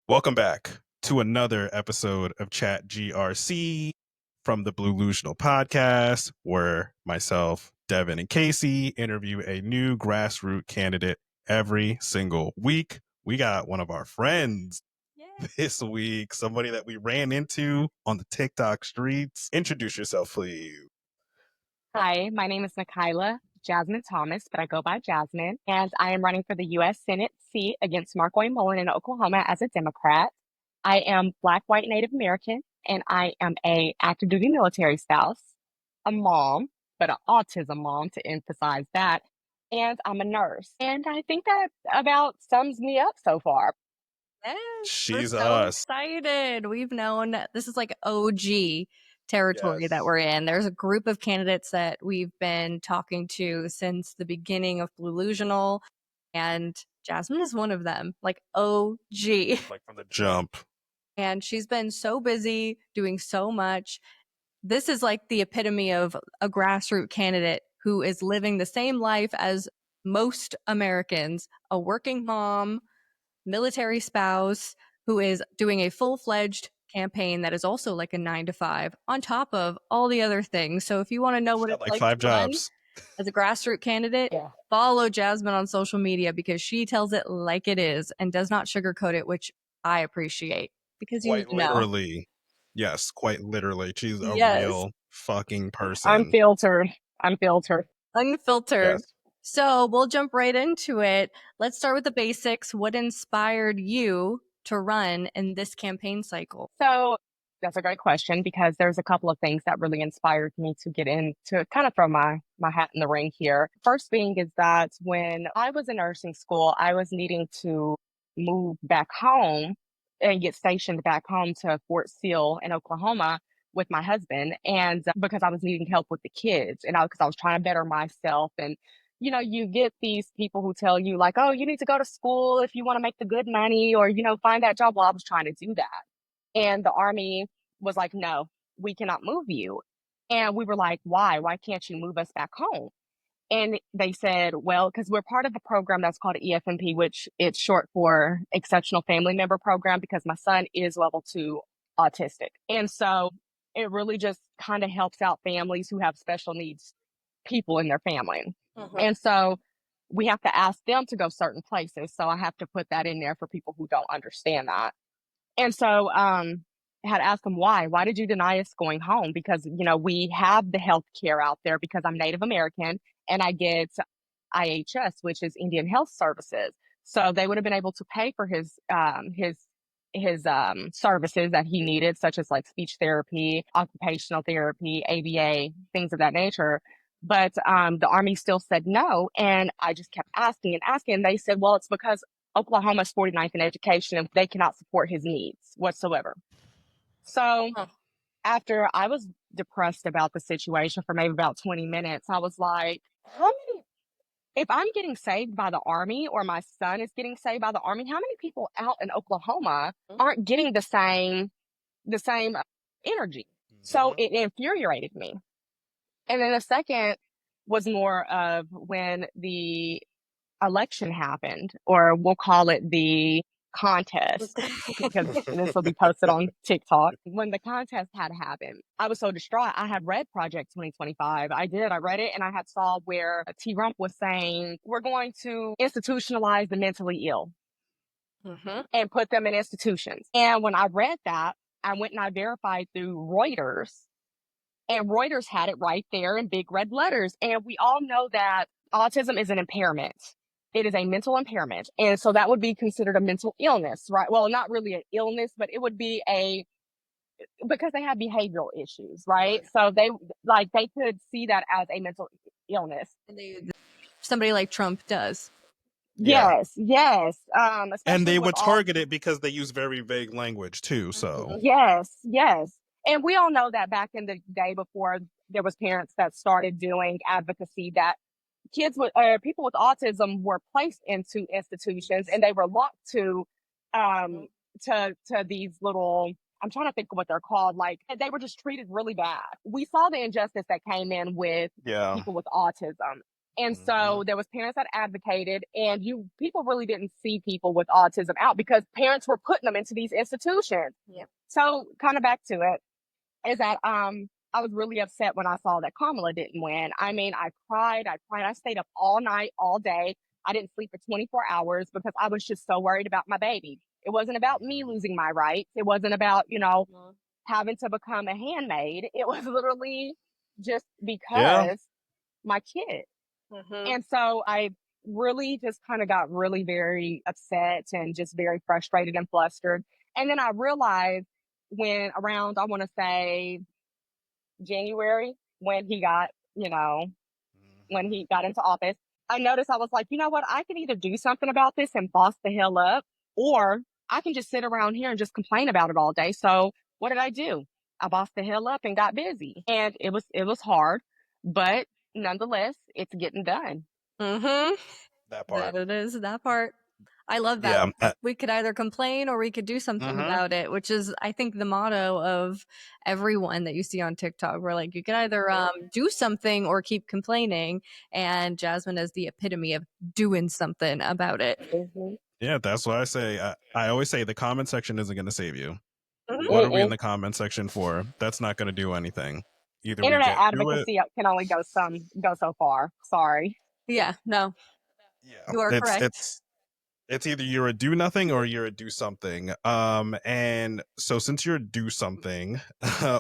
Welcome back to another episode of Chat GRC from the Blue-Lusional podcast, where myself, Devin, and Casey interview a new grassroots candidate every single week. We got one of our friends this week, somebody that we ran into on the TikTok streets. Introduce yourself, please. Hi, my name is Mikayla Jasmine Thomas, but I go by Jasmine, and I am running for the U.S. Senate seat against Mark Mullen in Oklahoma as a Democrat. I am Black, white, Native American, and I am a active duty military spouse, a mom, but an autism mom to emphasize that, and I'm a nurse. And I think that about sums me up so far. Yes, She's we're so us. excited. We've known this is like OG territory Yes. that we're in. There's a group of candidates that we've been talking to since the beginning of Blue-Lusional, and Jasmine is one of them, like OG. Like from the jump. And she's been so busy doing so much. This is like the epitome of a grassroots candidate who is living the same life as most Americans, a working mom, military spouse who is doing a full-fledged campaign that is also like a 9-to-5 on top of all the other things. So if you want to know what it's like 5 to run jobs as a grassroots candidate, follow Jasmine on social media because she tells it like it is and does not sugarcoat it, which I appreciate because you quite need to know. literally. Yes, quite literally. She's a real fucking person. Unfiltered. Unfiltered. Yes. So we'll jump right into it. Let's start with the basics. What inspired you to run in this campaign cycle? So that's a great question because there's a couple of things that really inspired me to get into kind of throw my hat in the ring here. First being is that when I was in nursing school, I was needing to move back home and get stationed back home to Fort Sill in Oklahoma with my husband. And because I was needing help with the kids and because I was trying to better myself. And you get these people who tell you like, oh, you need to go to school if you want to make the good money or, find that job. Well, I was trying to do that. And the Army was like, no, we cannot move you. And we were like, why? Why can't you move us back home? And they said, well, because we're part of a program that's called EFMP, which it's short for Exceptional Family Member Program, because my son is level 2 autistic. And so it really just kind of helps out families who have special needs people in their family. And so we have to ask them to go certain places. So I have to put that in there for people who don't understand that. And so I had asked them why. Why did you deny us going home? Because, we have the health care out there because I'm Native American and I get IHS, which is Indian Health Services. So they would have been able to pay for his services that he needed, such as like speech therapy, occupational therapy, ABA, things of that nature. But the Army still said no. And I just kept asking and asking. And they said, well, it's because Oklahoma's 49th in education and they cannot support his needs whatsoever. So after I was depressed about the situation for maybe about 20 minutes, I was like, if I'm getting saved by the Army or my son is getting saved by the Army, how many people out in Oklahoma aren't getting the same energy? So it infuriated me. And then the second was more of when the election happened, or we'll call it the contest, because this will be posted on TikTok. When the contest had happened, I was so distraught. I had read Project 2025. I read it, and I had saw where T. Rump was saying, we're going to institutionalize the mentally ill and put them in institutions. And when I read that, I went and I verified through Reuters, and Reuters had it right there in big red letters. And we all know that autism is an impairment. It is a mental impairment. And so that would be considered a mental illness, right? Well, not really an illness, but it would be because they have behavioral issues, right? So they could see that as a mental illness. Somebody like Trump does. Yes. And they would target it because they use very vague language too. So yes. And we all know that back in the day before there was parents that started doing advocacy, that kids with people with autism were placed into institutions and they were locked to these little, I'm trying to think of what they're called, like they were just treated really bad. We saw the injustice that came in with people with autism. And Mhm. so there was parents that advocated, and people really didn't see people with autism out because parents were putting them into these institutions. Yep. So kind of back to it is that I was really upset when I saw that Kamala didn't win. I mean, I cried. I stayed up all night, all day. I didn't sleep for 24 hours because I was just so worried about my baby. It wasn't about me losing my rights. It wasn't about, having to become a handmaid. It was literally just Yeah. because my kid. Mm-hmm. And so I really just kind of got really very upset and just very frustrated and flustered. And then I realized when around, I want to say January, when he got, when he got into office, I noticed I was like, you know what? I can either do something about this and boss the hell up, or I can just sit around here and just complain about it all day. So what did I do? I bossed the hell up and got busy. And it was hard, but nonetheless, it's getting done. Mm-hmm. That part. That it is, that part. I love that. Yeah. We could either complain or we could do something Mhm. about it, which is, I think, the motto of everyone that you see on TikTok. We're like, you can either do something or keep complaining. And Jasmine is the epitome of doing something about it. Mm-hmm. Yeah, that's why I say I always say the comment section isn't going to save you. Mhm. What are we in the comment section for? That's not going to do anything. Either we Internet get through it. advocacy can only go so far. Sorry. Yeah, no, Yeah, you are correct. it's either you're a do nothing or you're a do something. And so since you're a do something,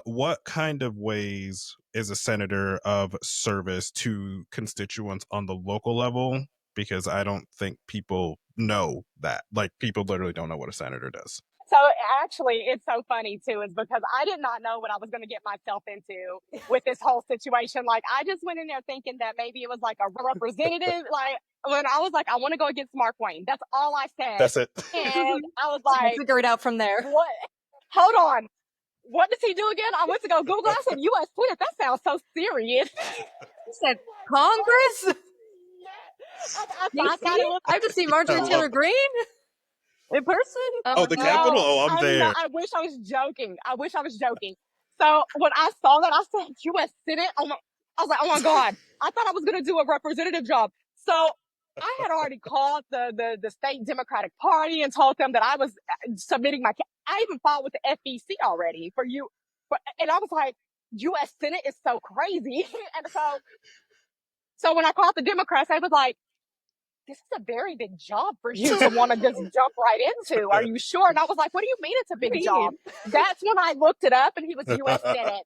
what kind of ways is a senator of service to constituents on the local level? Because I don't think people know that. Like, people literally don't know what a senator does. So actually, it's so funny too, is because I did not know what I was going to get myself into with this whole situation. Like, I just went in there thinking that maybe it was like a representative. Like, when I was like, I want to go against Mark Wayne. That's all I said. That's it. And I was We'll like, figure it out from there. what? Hold on. What does he do again? I went to go Google. I said, U.S. Senate. That sounds so serious. You said Congress? I thought it was. I have to see Marjorie I Taylor love- Greene in person. Oh, the Capitol? Oh, I'm there. I wish I was joking. So when I saw that, I said, U.S. Senate. I was like, oh my God. I thought I was going to do a representative job. So I had already called the state Democratic Party and told them that I was submitting I even filed with the FEC already for you. And I was like, U.S. Senate is so crazy. And so when I called the Democrats, I was like, this is a very big job for you to want to just jump right into. Are you sure? And I was like, what do you mean it's a big job? That's when I looked it up, and he was U.S. Senate.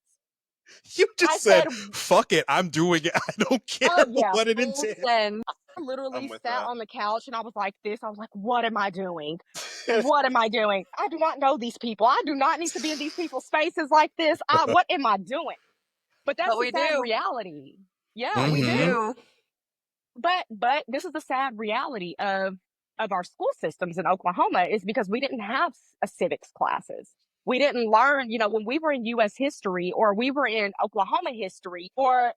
You just said, fuck it, I'm doing it. I don't care what it entails. I literally sat on the couch and I was like this. I was like, what am I doing? What am I doing? I do not know these people. I do not need to be in these people's spaces like this. What am I doing? But that's the sad reality. Yeah, we do. But this is the sad reality of our school systems in Oklahoma, is because we didn't have a civics classes. We didn't learn, when we were in U.S. history, or we were in Oklahoma history, or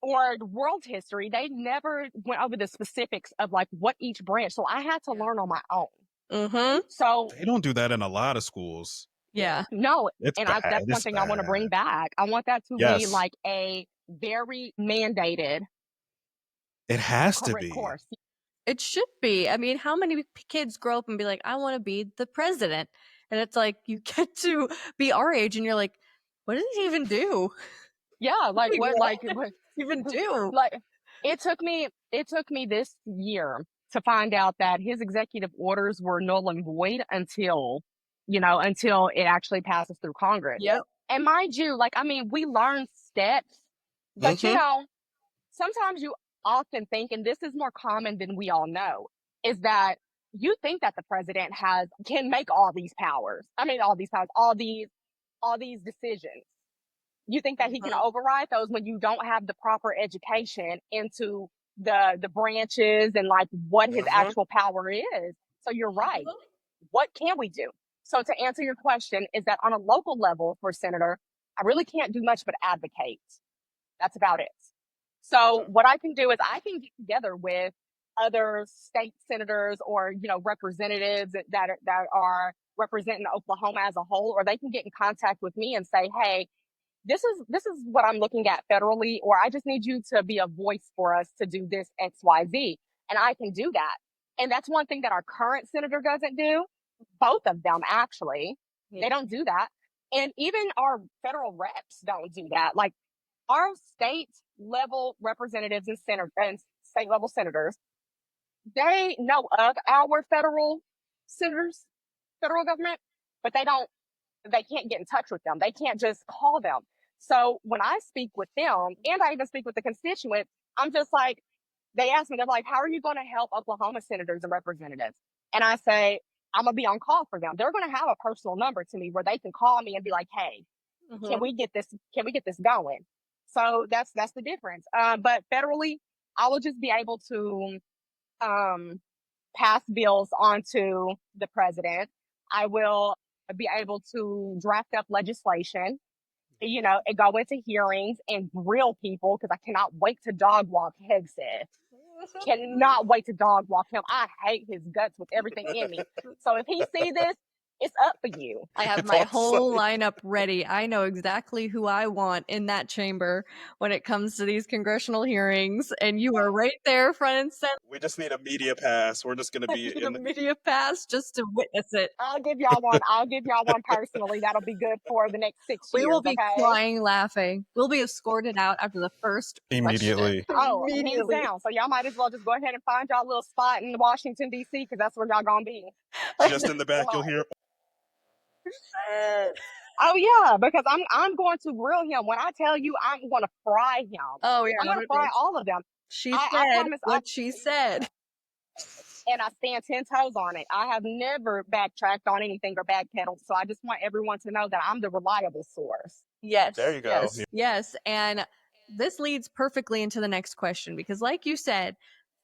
world history, they never went over the specifics of like what each branch. So I had to learn on my own. Mm-hmm. So they don't do that in a lot of schools. Yeah. No, it's and bad. that's one thing I want to bring back. I want that to be like a very mandated. It has to be. Course. It should be. I mean, how many kids grow up and be like, I want to be the president? And it's like, you get to be our age and you're like, what does he even do? Yeah, like what even do? Like, it took me this year to find out that his executive orders were null and void until it actually passes through Congress. Yep. And mind you, we learn steps, but sometimes you often think, and this is more common than we all know, is that you think that the president can make all these powers. All these decisions. You think that he can override those when you don't have the proper education into the branches and like what his actual power is. So you're right. What can we do? So to answer your question, is that on a local level for senator, I really can't do much but advocate. That's about it. So what I can do is I can get together with other state senators or, representatives that are representing Oklahoma as a whole, or they can get in contact with me and say, hey, this is what I'm looking at federally, or I just need you to be a voice for us to do this XYZ. And I can do that. And that's one thing that our current senator doesn't do. Both of them, actually. They don't do that. And even our federal reps don't do that. Like our state level representatives and state level senators, they know of our federal senators, federal government, but they can't get in touch with them. They can't just call them. So when I speak with them, and I even speak with the constituents, I'm just like, they ask me, they're like, how are you going to help Oklahoma senators and representatives? And I say, I'm going to be on call for them. They're going to have a personal number to me where they can call me and be like, hey, can we get this going? So that's the difference. But federally, I will just be able to pass bills onto the president. I will be able to draft up legislation, and go into hearings and grill people, because I cannot wait to dog walk Hegseth. Cannot wait to dog walk him. I hate his guts with everything in me. So if he see this, it's up for you. I have my whole lineup ready. I know exactly who I want in that chamber when it comes to these congressional hearings, and you are right there, front and center. We just need a media pass. We're just going to be in a media pass just to witness it. I'll give y'all one. I'll give y'all one personally. That'll be good for the next 6 years. We will be okay? crying, laughing. We'll be escorted out after the first immediately. Question. Oh, immediately. Down. So y'all might as well just go ahead and find y'all a little spot in Washington D.C. because that's where y'all gonna be. Just in the back, you'll hear. Oh yeah, because I'm going to grill him. When I tell you, I'm going to fry him. Oh yeah, I'm going to fry all of them. She said what she said. And I stand 10 toes on it. I have never backtracked on anything or backpedaled. So I just want everyone to know that I'm the reliable source. Yes. There you go. Yes. And this leads perfectly into the next question, because like you said,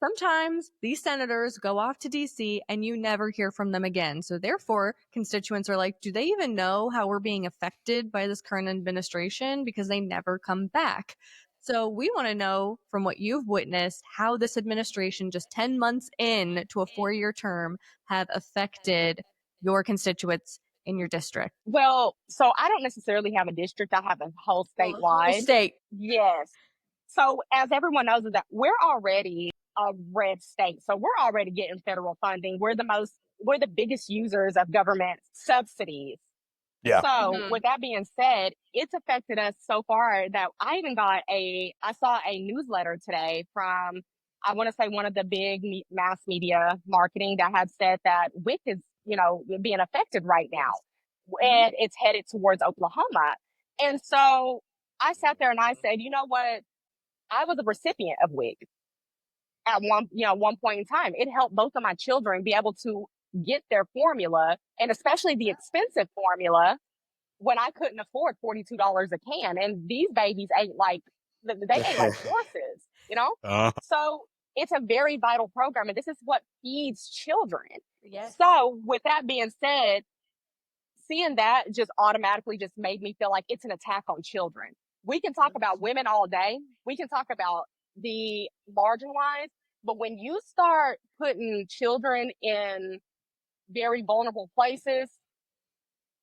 sometimes these senators go off to DC and you never hear from them again. So therefore, constituents are like, do they even know how we're being affected by this current administration? Because they never come back. So we want to know, from what you've witnessed, how this administration, just 10 months in to a 4-year term, have affected your constituents in your district. Well, so I don't necessarily have a district. I have a whole statewide. Whole state. Yes. So as everyone knows, that we're already a red state. So we're already getting federal funding. We're the biggest users of government subsidies. Yeah. So with that being said, it's affected us so far that I saw a newsletter today from, I want to say, one of the big mass media marketing that had said that WIC is, being affected right now, and it's headed towards Oklahoma. And so I sat there and I said, you know what? I was a recipient of WIC at one point in time. It helped both of my children be able to get their formula, and especially the expensive formula, when I couldn't afford $42 a can. And these babies ate like horses, So it's a very vital program, and this is what feeds children. Yes. So with that being said, seeing that just automatically just made me feel like it's an attack on children. We can talk about women all day. We can talk about the marginalized, but when you start putting children in very vulnerable places,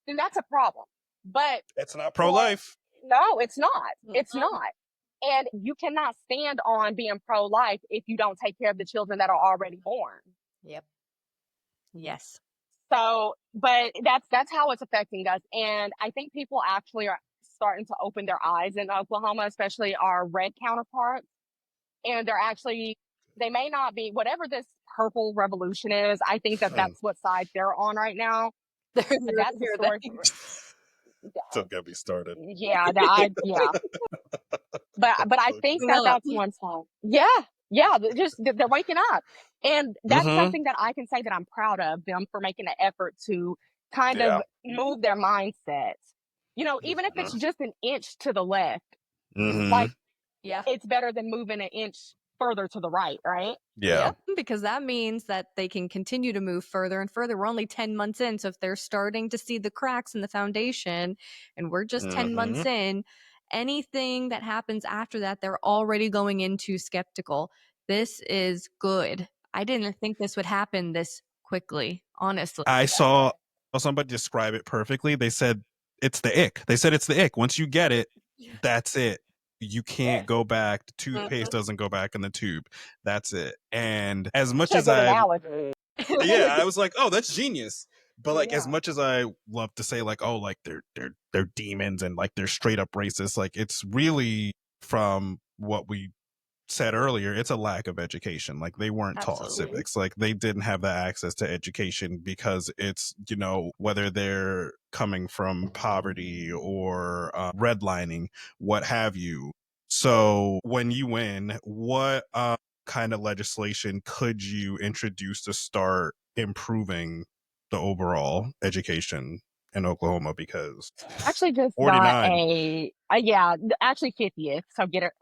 then that's a problem. But it's not pro-life. No, it's not. It's not. And you cannot stand on being pro-life if you don't take care of the children that are already born. Yep. Yes. So, but that's how it's affecting us. And I think people actually are starting to open their eyes in Oklahoma, especially our red counterparts. And they may not be, whatever this purple revolution is, I think that's what side they're on right now. That's the story. Don't get me started. Yeah, yeah. But I think that's one side. Yeah, they're waking up. And that's something that I can say that I'm proud of them for making an effort to kind of move their mindset. Even if it's just an inch to the left, it's better than moving an inch further to the right, right? Yeah. Because that means that they can continue to move further and further. We're only 10 months in. So if they're starting to see the cracks in the foundation and we're just 10 months in, anything that happens after that, they're already going into skeptical. This is good. I didn't think this would happen this quickly, honestly. I saw somebody describe it perfectly. They said it's the ick. They said it's the ick. Once you get it, That's it. You can't go back. The toothpaste doesn't go back in the tube. That's it. And as much as I, yeah, I was like, oh, that's genius. But like, as much as I love to say, like, oh, like they're demons and like they're straight up racist, like it's really, from what we said earlier, it's a lack of education. Like they weren't taught Absolutely. civics. Like they didn't have the access to education because it's, you know, whether they're coming from poverty or redlining, what have you. So when you win, what kind of legislation could you introduce to start improving the overall education in Oklahoma? Because Actually just got 49. actually 50th. So get it.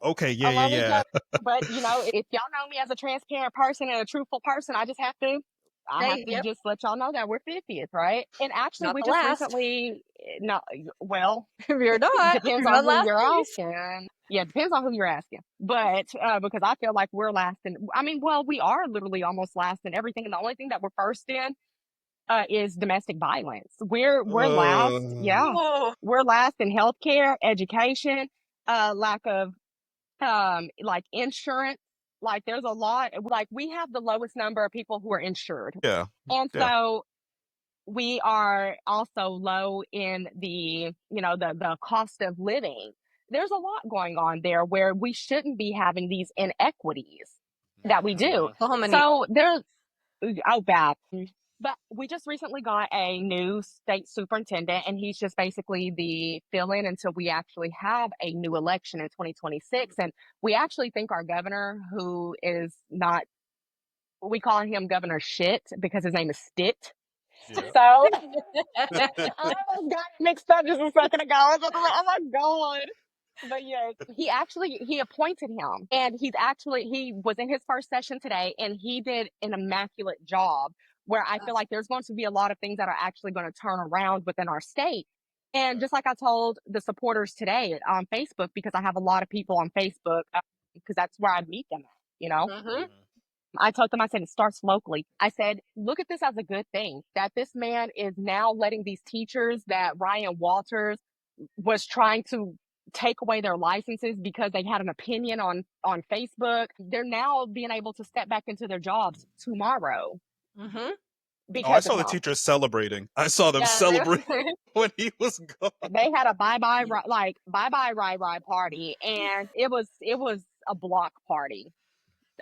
Okay, I yeah, love it, yeah. but you know, if y'all know me as a transparent person and a truthful person, I have to just let y'all know that we're 50th, right? And actually, Not we the just last. recently, no, well, If you're not, depends you're on not who last you're place. asking. Yeah, depends on who you're asking. But because I feel like we're last in, I mean, well, we are literally almost last in everything, and the only thing that we're first in is domestic violence. We're last, yeah, Oh, we're last in healthcare, education, lack of like insurance. Like there's a lot, like we have the lowest number of people who are insured. Yeah. And Yeah. so we are also low in the, you know, the cost of living. There's a lot going on there where we shouldn't be having these inequities that we do. Oklahoma needs. So there's, oh, bad. But we just recently got a new state superintendent, and he's just basically the fill-in until we actually have a new election in 2026. And we actually think our governor, who is not, we call him Governor Shit because his name is Stit. Yeah. So I almost got it mixed up just a second ago. I was like, oh my God. But yes, he appointed him, and he was in his first session today, and he did an immaculate job where I feel like there's going to be a lot of things that are actually going to turn around within our state. And just like I told the supporters today on Facebook, because I have a lot of people on Facebook, because that's where I meet them at, you know. I told them, I said, it starts locally. I said, look at this as a good thing that this man is now letting these teachers that Ryan Walters was trying to take away their licenses because they had an opinion on Facebook. They're now being able to step back into their jobs tomorrow Mm-hmm. Oh, I because saw of the him. teachers celebrating. I saw them Yeah, celebrating when he was gone. They had a bye-bye rye party, and it was a block party.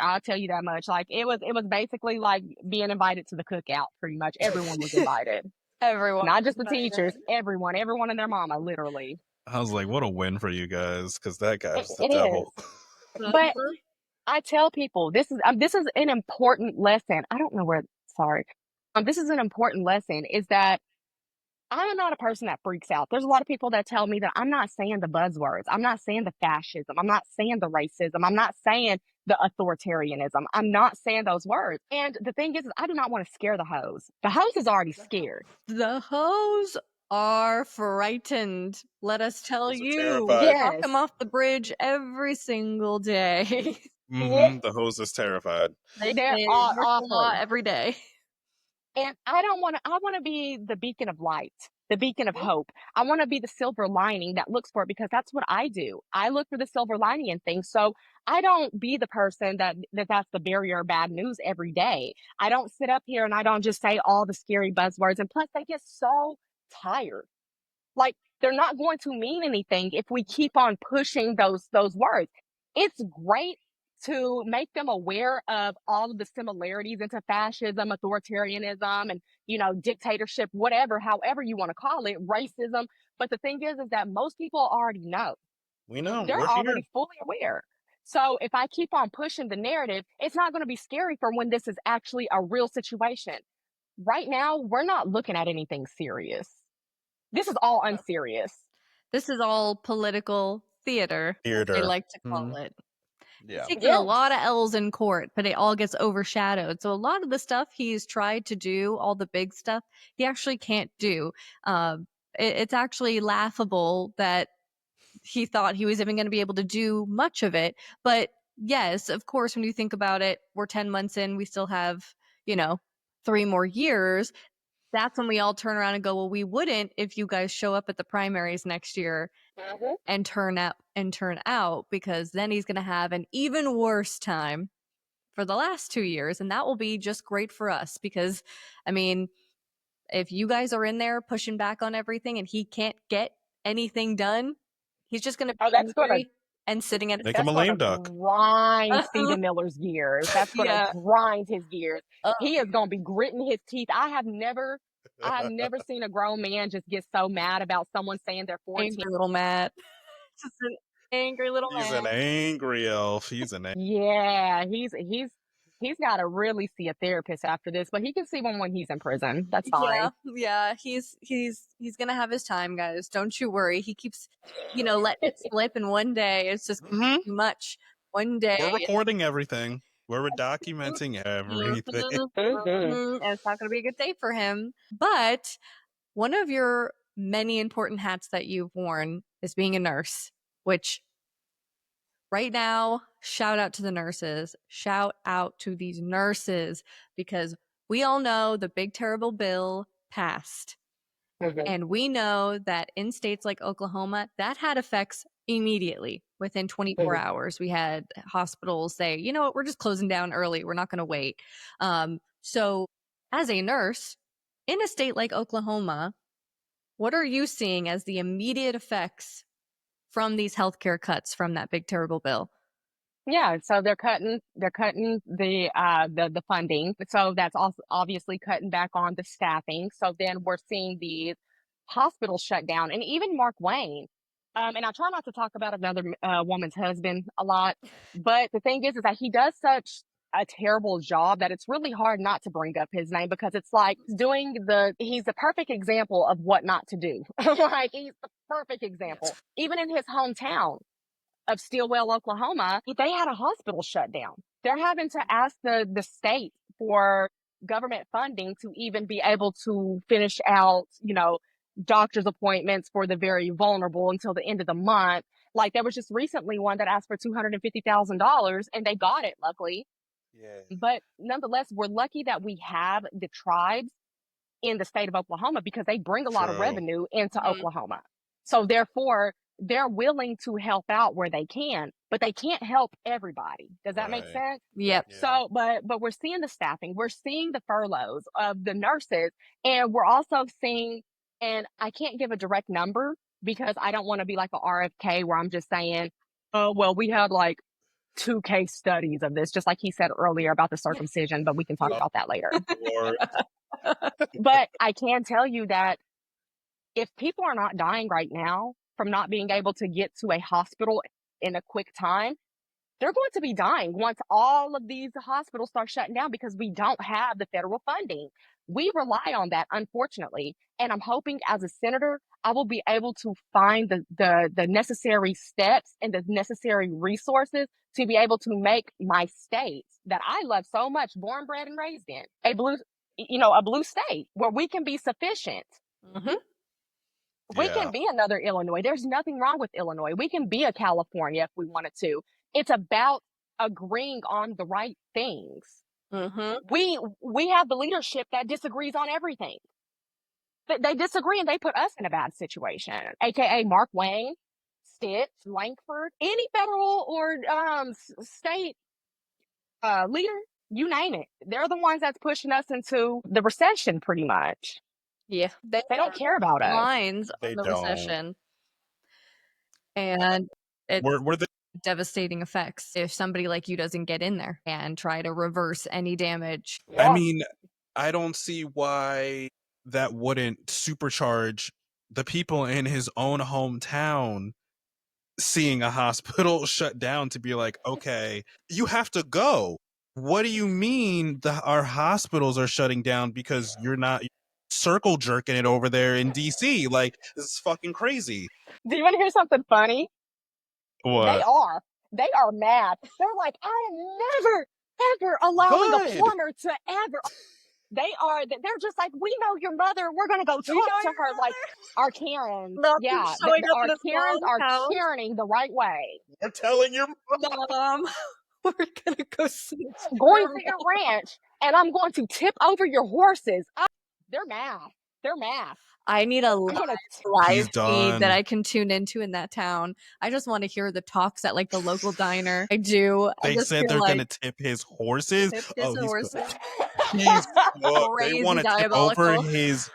I'll tell you that much. Like it was basically like being invited to the cookout. Pretty much everyone was invited. everyone. Not just the teachers, everyone and their mama, literally. I was like, what a win for you guys, because that guy was the It devil. is. But I tell people this is an important lesson. I don't know where. Sorry, this is an important lesson. Is that I am not a person that freaks out. There's a lot of people that tell me that I'm not saying the buzzwords. I'm not saying the fascism. I'm not saying the racism. I'm not saying the authoritarianism. I'm not saying those words. And the thing is I do not want to scare the hoes. The hoes is already scared. The hoes are frightened. Let us tell Those are you. terrified. We Yes. talk them off the bridge every single day. The hose is terrified. They They're say all martial law awfully. every day. And I want to be the beacon of light, the beacon of hope. I want to be the silver lining that looks for it because that's what I do. I look for the silver lining in things. So I don't be the person that's the barrier of bad news every day. I don't sit up here and I don't just say all the scary buzzwords. And plus they get so tired. Like they're not going to mean anything if we keep on pushing those words. It's great to make them aware of all of the similarities into fascism, authoritarianism, and dictatorship, whatever, however you want to call it, racism. But the thing is that most people already know. We know. They're We're already here. fully aware. So if I keep on pushing the narrative, it's not going to be scary for when this is actually a real situation. Right now, we're not looking at anything serious. This is all unserious. This is all political theater, as they Theater. like to call it. Yeah. Taking a lot of L's in court, but it all gets overshadowed. So a lot of the stuff he's tried to do, all the big stuff, he actually can't do. It's actually laughable that he thought he was even going to be able to do much of it. But yes, of course, when you think about it, we're 10 months in, we still have, 3 more years. that's when we all turn around and go, well, we wouldn't if you guys show up at the primaries next year and turn out, because then he's going to have an even worse time for the last 2 years. And that will be just great for us because, I mean, if you guys are in there pushing back on everything and he can't get anything done, he's just going to be angry and sitting at his Make him a lame duck. Grind Stephen Miller's gears. That's going to grind his gears. Oh. He is going to be gritting his teeth. I have never seen a grown man just get so mad about someone saying they're 14. Angry little Matt. Just an angry little He's Matt. an angry elf. Yeah, he's got to really see a therapist after this, but he can see one when he's in prison. That's fine. Yeah, he's gonna have his time, guys. Don't you worry. He keeps, letting it slip, and one day it's just too much. One day we're recording everything. We're documenting everything. And it's not gonna be a good day for him. But one of your many important hats that you've worn is being a nurse, which right now, shout out to the nurses. Shout out to these nurses because we all know the big terrible bill passed. And we know that in states like Oklahoma, that had effects immediately within 24 hours. We had hospitals say, you know what, we're just closing down early. We're not going to wait. So as a nurse in a state like Oklahoma, what are you seeing as the immediate effects from these healthcare cuts from that big terrible bill? Yeah, so they're cutting the funding. So that's also obviously cutting back on the staffing. So then we're seeing these hospitals shut down, and even Mark Wayne. And I try not to talk about another woman's husband a lot, but the thing is that he does such a terrible job that it's really hard not to bring up his name because it's like he's the perfect example of what not to do. Like he's the perfect example. Even in his hometown of Stillwell, Oklahoma, they had a hospital shut down. They're having to ask the state for government funding to even be able to finish out, doctor's appointments for the very vulnerable until the end of the month. Like there was just recently one that asked for $250,000 and they got it, luckily. Yeah. But nonetheless, we're lucky that we have the tribes in the state of Oklahoma because they bring a lot of revenue into Oklahoma. So therefore, they're willing to help out where they can, but they can't help everybody. Does that make sense? Yep. Yeah. So, but we're seeing the staffing, we're seeing the furloughs of the nurses, and we're also seeing, and I can't give a direct number because I don't want to be like a RFK where I'm just saying, oh, well, we had like 2 case studies of this, just like he said earlier about the circumcision, but we can talk about that later. But I can tell you that if people are not dying right now from not being able to get to a hospital in a quick time, they're going to be dying once all of these hospitals start shutting down because we don't have the federal funding. We rely on that, unfortunately. And I'm hoping as a senator, I will be able to find the necessary steps and the necessary resources to be able to make my state that I love so much, born, bred, and raised in, a blue state where we can be sufficient. Mm-hmm. We can be another Illinois. There's nothing wrong with Illinois. We can be a California if we wanted to. It's about agreeing on the right things. Mm-hmm. We have the leadership that disagrees on everything. They disagree and they put us in a bad situation, aka Mark Wayne, Stitch, Langford, any federal or state leader, you name it. They're the ones that's pushing us into the recession pretty much. Yeah, they don't care about us. Lines of the recession, and we're the devastating effects if somebody like you doesn't get in there and try to reverse any damage. I mean, I don't see why that wouldn't supercharge the people in his own hometown seeing a hospital shut down to be like, okay, you have to go. What do you mean our hospitals are shutting down because you're not circle jerking it over there in DC? Like, this is fucking crazy. Do you want to hear something funny? What? They are mad. They're like, I am never, ever allowing a plumber to ever. They're just like, we know your mother. We're going to go talk to her. Like, our Karens. Yeah. Our Karens are Karening the right way. We're telling your mom. We're going to go see going to your ranch, and I'm going to tip over your horses. They're math. They're math. I need a live He's feed that done. I can tune into in that town. I just want to hear the talks at like the local diner. I do. I They just said feel they're like gonna tip his horses. tip his Oh, he's horses. he's cooked. They Crazy want to tip over diabolical. his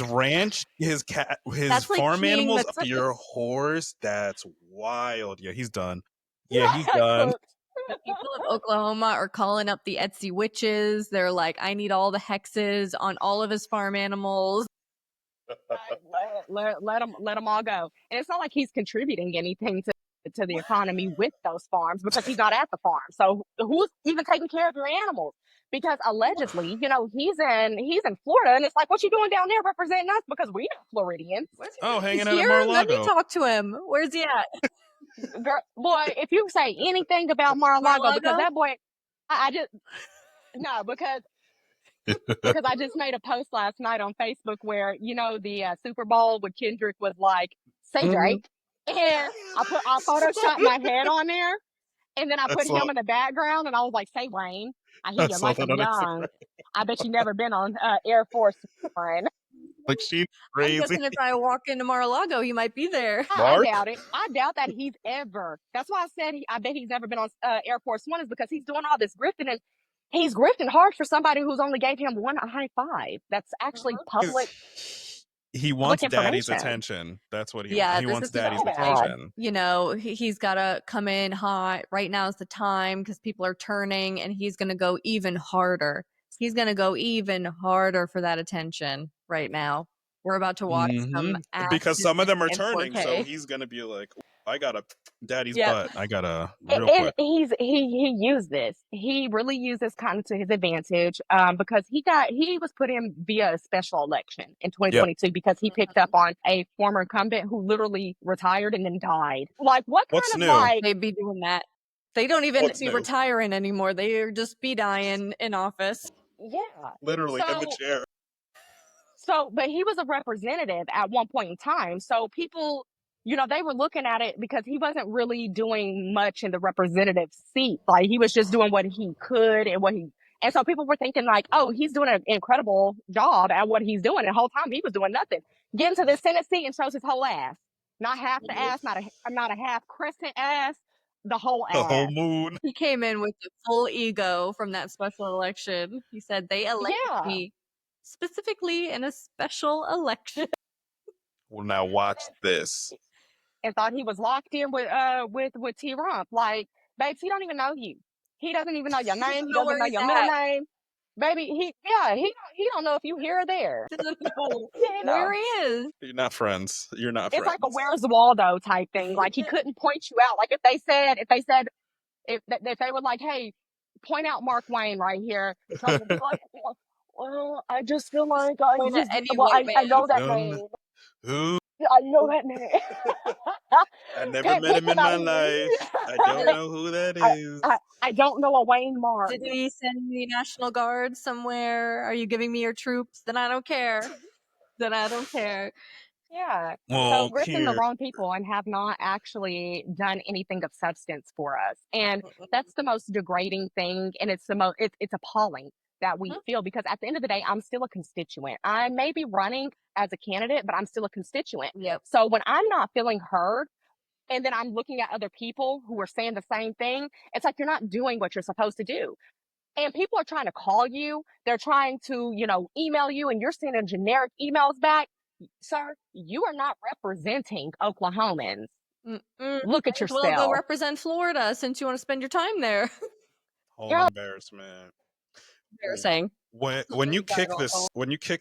ranch, his cat, his That's like farm king animals. that's- Your horse. That's wild. Yeah, he's done. Yeah, he's done. The people of Oklahoma are calling up the Etsy witches. They're like, I need all the hexes on all of his farm animals. Let them all go. And it's not like he's contributing anything to the economy with those farms because he's not at the farm. So who's even taking care of your animals? Because allegedly, you know, he's in Florida, and it's like, what you doing down there representing us? Because we're not Floridians. Oh, hanging He's out at here? Let me Mar-a-Lago. talk to him. Where's he at? Girl, boy, if you say anything about Mar-a-Lago, because that boy, I just no, because I just made a post last night on Facebook where, you know, the Super Bowl with Kendrick was like, say Drake, and I photoshopped my head on there, and then I put him in the background, and I was like, say Wayne, I hear you like him young. I bet you never been on Air Force One. Like, she's I'm crazy. guessing if I walk into Mar-a-Lago, he might be there. I doubt it. I doubt that he's ever. That's why I said I bet he's never been on Air Force One, is because he's doing all this grifting, and he's grifting hard for somebody who's only gave him one high five. That's actually public. He wants public daddy's information. attention. That's what he Yeah, wants. He this wants is daddy's so bad. attention. You know, he's got to come in hot. Right now is the time because people are turning, and he's going to go even harder. He's going to go even harder for that attention right now. We're about to watch some ass Because some of them are in turning, 4K. so he's gonna be like, I got a daddy's Yep. butt. I got a real And quick. he used this. He really used this kind of to his advantage, because he was put in via a special election in 2022 because he picked up on a former incumbent who literally retired and then died. Like, what kind What's of new? like They'd be doing that. They don't even What's be new? retiring anymore. They're just be dying in office. yeah. Literally in the chair. So, but he was a representative at one point in time. So people, you know, they were looking at it because he wasn't really doing much in the representative seat. Like, he was just doing what he could and so people were thinking like, oh, he's doing an incredible job at what he's doing. And the whole time he was doing nothing. Get into the Senate seat and shows his whole ass. Not half the ass, not a half crescent ass, the whole ass. The whole moon. He came in with the full ego from that special election. He said, they elected me specifically in a special election. Well, now watch this. And thought he was locked in with T Rump. Like, babes, he don't even know you. He doesn't even know your name. He doesn't know your middle name. Baby, he don't know if you here or there. Where he is. You're not friends. You're not It's friends. like a Where's Waldo type thing. Like, he couldn't point you out. Like, if they were like, hey, point out Mark Wayne right here, Trump would be like, well, I just feel like I know that name. Who? I know that name. I never met him in my life. I don't know who that is. I don't know a Wayne Mark. Did he send the National Guard somewhere? Are you giving me your troops? Then I don't care. Yeah. Well, so grifting the wrong people and have not actually done anything of substance for us. And that's the most degrading thing. And it's it's appalling that we feel, because at the end of the day, I'm still a constituent. I may be running as a candidate, but I'm still a constituent. Yep. So when I'm not feeling heard, and then I'm looking at other people who are saying the same thing, it's like you're not doing what you're supposed to do. And people are trying to call you. They're trying to, email you, and you're sending generic emails back. Sir, you are not representing Oklahomans. Look at yourself. Well, go represent Florida since you want to spend your time there. Whole embarrassment. Embarrassing. When you kick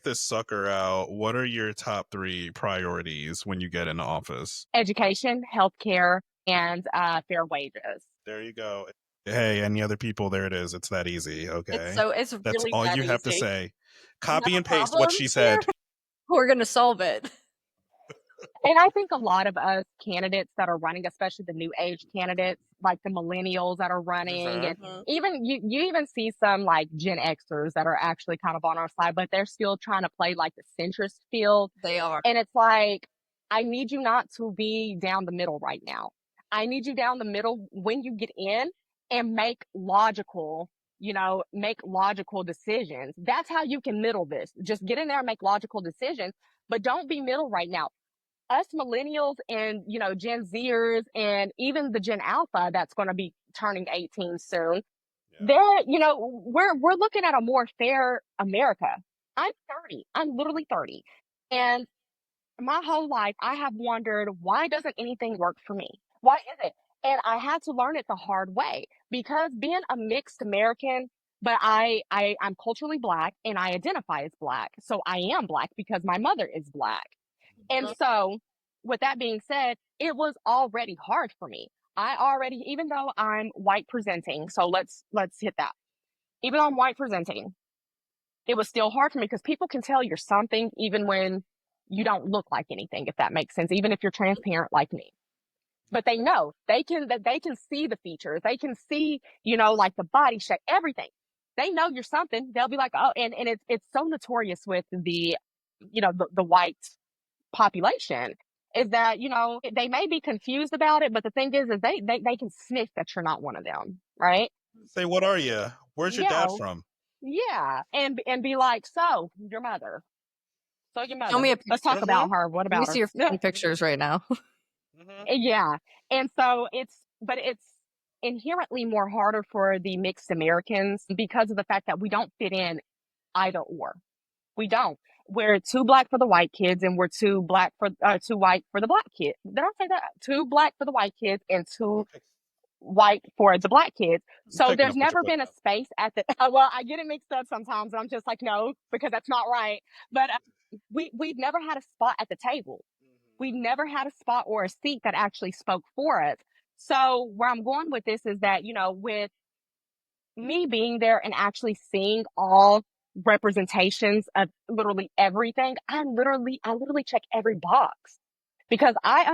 this sucker out, what are your top 3 priorities when you get into office? Education, healthcare, and fair wages. There you go. Hey, any other people? There it is. It's that easy. Okay. That's really all you have to say. Copy and paste problem what she said. We're going to solve it. And I think a lot of us candidates that are running, especially the new age candidates, like the millennials that are running, and even you even see some like Gen Xers that are actually kind of on our side, but they're still trying to play like the centrist field. They are. And it's like, I need you not to be down the middle right now. I need you down the middle when you get in, and make logical make logical decisions. That's how you can middle this. Just get in there and make logical decisions, but don't be middle right now. Us millennials and, Gen Zers and even the Gen Alpha that's going to be turning 18 soon, they're, we're looking at a more fair America. I'm 30. I'm literally 30. And my whole life, I have wondered, why doesn't anything work for me? Why is it? And I had to learn it the hard way because being a mixed American, but I'm culturally Black and I identify as Black. So I am Black because my mother is Black. And so with that being said, it was already hard for me. Even though I'm white presenting, so let's hit that. Even though I'm white presenting, it was still hard for me because people can tell you're something even when you don't look like anything, if that makes sense, even if you're transparent like me. But they know they can see the features. They can see, like the body shape, everything. They know you're something. They'll be like, oh, and it's so notorious with the, the white population is that, they may be confused about it, but the thing is they can sniff that you're not one of them, right? Say, what are you? Where's your dad from? Yeah, and be like, so your mother. So your mother. Show me a picture. Let's talk about her. What Let me about her? see your pictures right now. Yeah, and so it's inherently more harder for the mixed Americans because of the fact that we don't fit in either or. We don't. We're too Black for the white kids, and we're too white for the Black kids. Did I say that? Too Black for the white kids and too white for the Black kids. So there's never been a space at the well, I get it mixed up sometimes. I'm just like, no, because that's not right. But we've never had a spot at the table. We've never had a spot or a seat that actually spoke for us. So where I'm going with this is that, with me being there and actually seeing all representations of literally everything, I literally check every box because I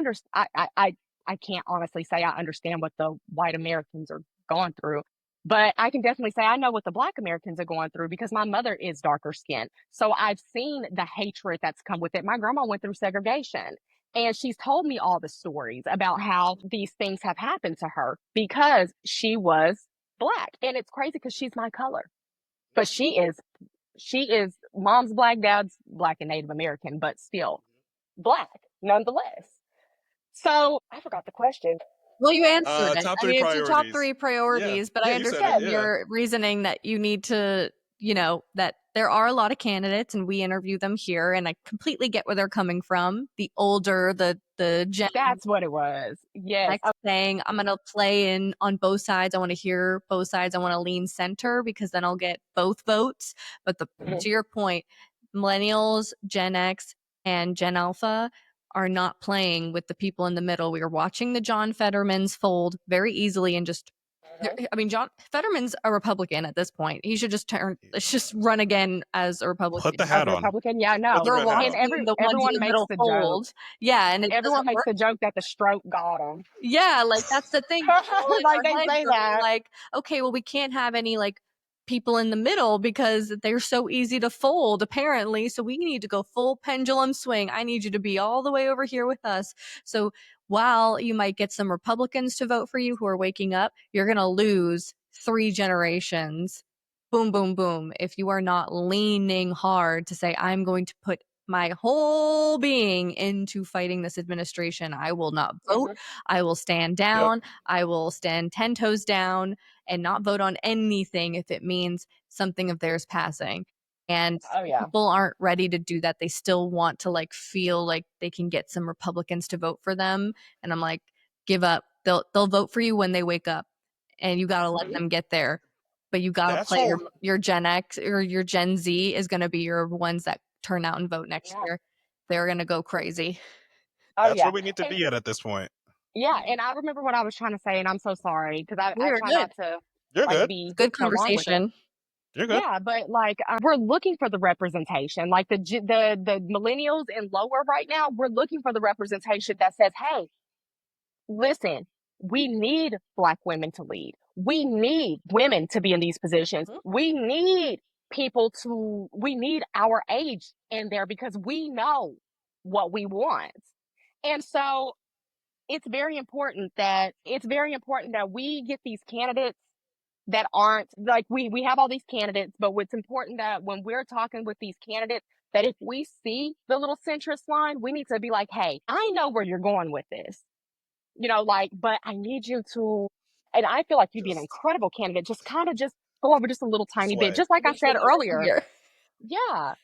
can't honestly say I understand what the white Americans are going through, but I can definitely say I know what the Black Americans are going through because my mother is darker skinned. So I've seen the hatred that's come with it. My grandma went through segregation. And she's told me all the stories about how these things have happened to her because she was Black. And it's crazy because she's my color. But she is mom's Black, dad's Black and Native American, but still Black nonetheless. So I forgot the question. Well, you answered it. Top I three mean, it's your top priorities. three priorities, but Yeah, I you said it, understand yeah. your reasoning that you need to, that there are a lot of candidates and we interview them here, and I completely get where they're coming from. The older, the gen. That's what it was. Yes. Like saying, I'm going to play in on both sides. I want to hear both sides. I want to lean center because then I'll get both votes. But to your point, millennials, Gen X, and Gen Alpha are not playing with the people in the middle. We are watching the John Fettermans fold very easily and just, I mean, John Fetterman's a Republican at this point. He should just run again as a Republican. Put the hat on. Republican, yeah, no. We're watching everyone makes the joke. Yeah, and everyone makes the joke that the stroke got him. Yeah, like that's the thing. Like they say that. Like, okay, well, we can't have any like people in the middle because they're so easy to fold, apparently. So we need to go full pendulum swing. I need you to be all the way over here with us. So while you might get some Republicans to vote for you who are waking up, you're going to lose 3 generations. Boom, boom, boom. If you are not leaning hard to say, I'm going to put my whole being into fighting this administration, I will not vote. I will stand down. I will stand 10 toes down and not vote on anything if it means something of theirs passing. And people aren't ready to do that. They still want to like feel like they can get some Republicans to vote for them. And I'm like, give up. They'll vote for you when they wake up, and you got to let them get there. But you got to play your Gen X or your Gen Z is going to be your ones that turn out and vote next year. They're going to go crazy. That's where we need to be at this point. Yeah, and I remember what I was trying to say, and I'm so sorry because I try not to. You're good. Be good conversation. You're good. Yeah, but like we're looking for the representation, like the millennials and lower right now. We're looking for the representation that says, "Hey, listen, we need Black women to lead. We need women to be in these positions. We need we need our age in there because we know what we want." And so it's very important that we get these candidates that aren't like we have all these candidates, but what's important that when we're talking with these candidates, that if we see the little centrist line, we need to be like, hey, I know where you're going with this. Like, but I need you to, and I feel like you'd be an incredible candidate. Just kind of just go over just a little tiny bit, just like I said earlier. Yeah.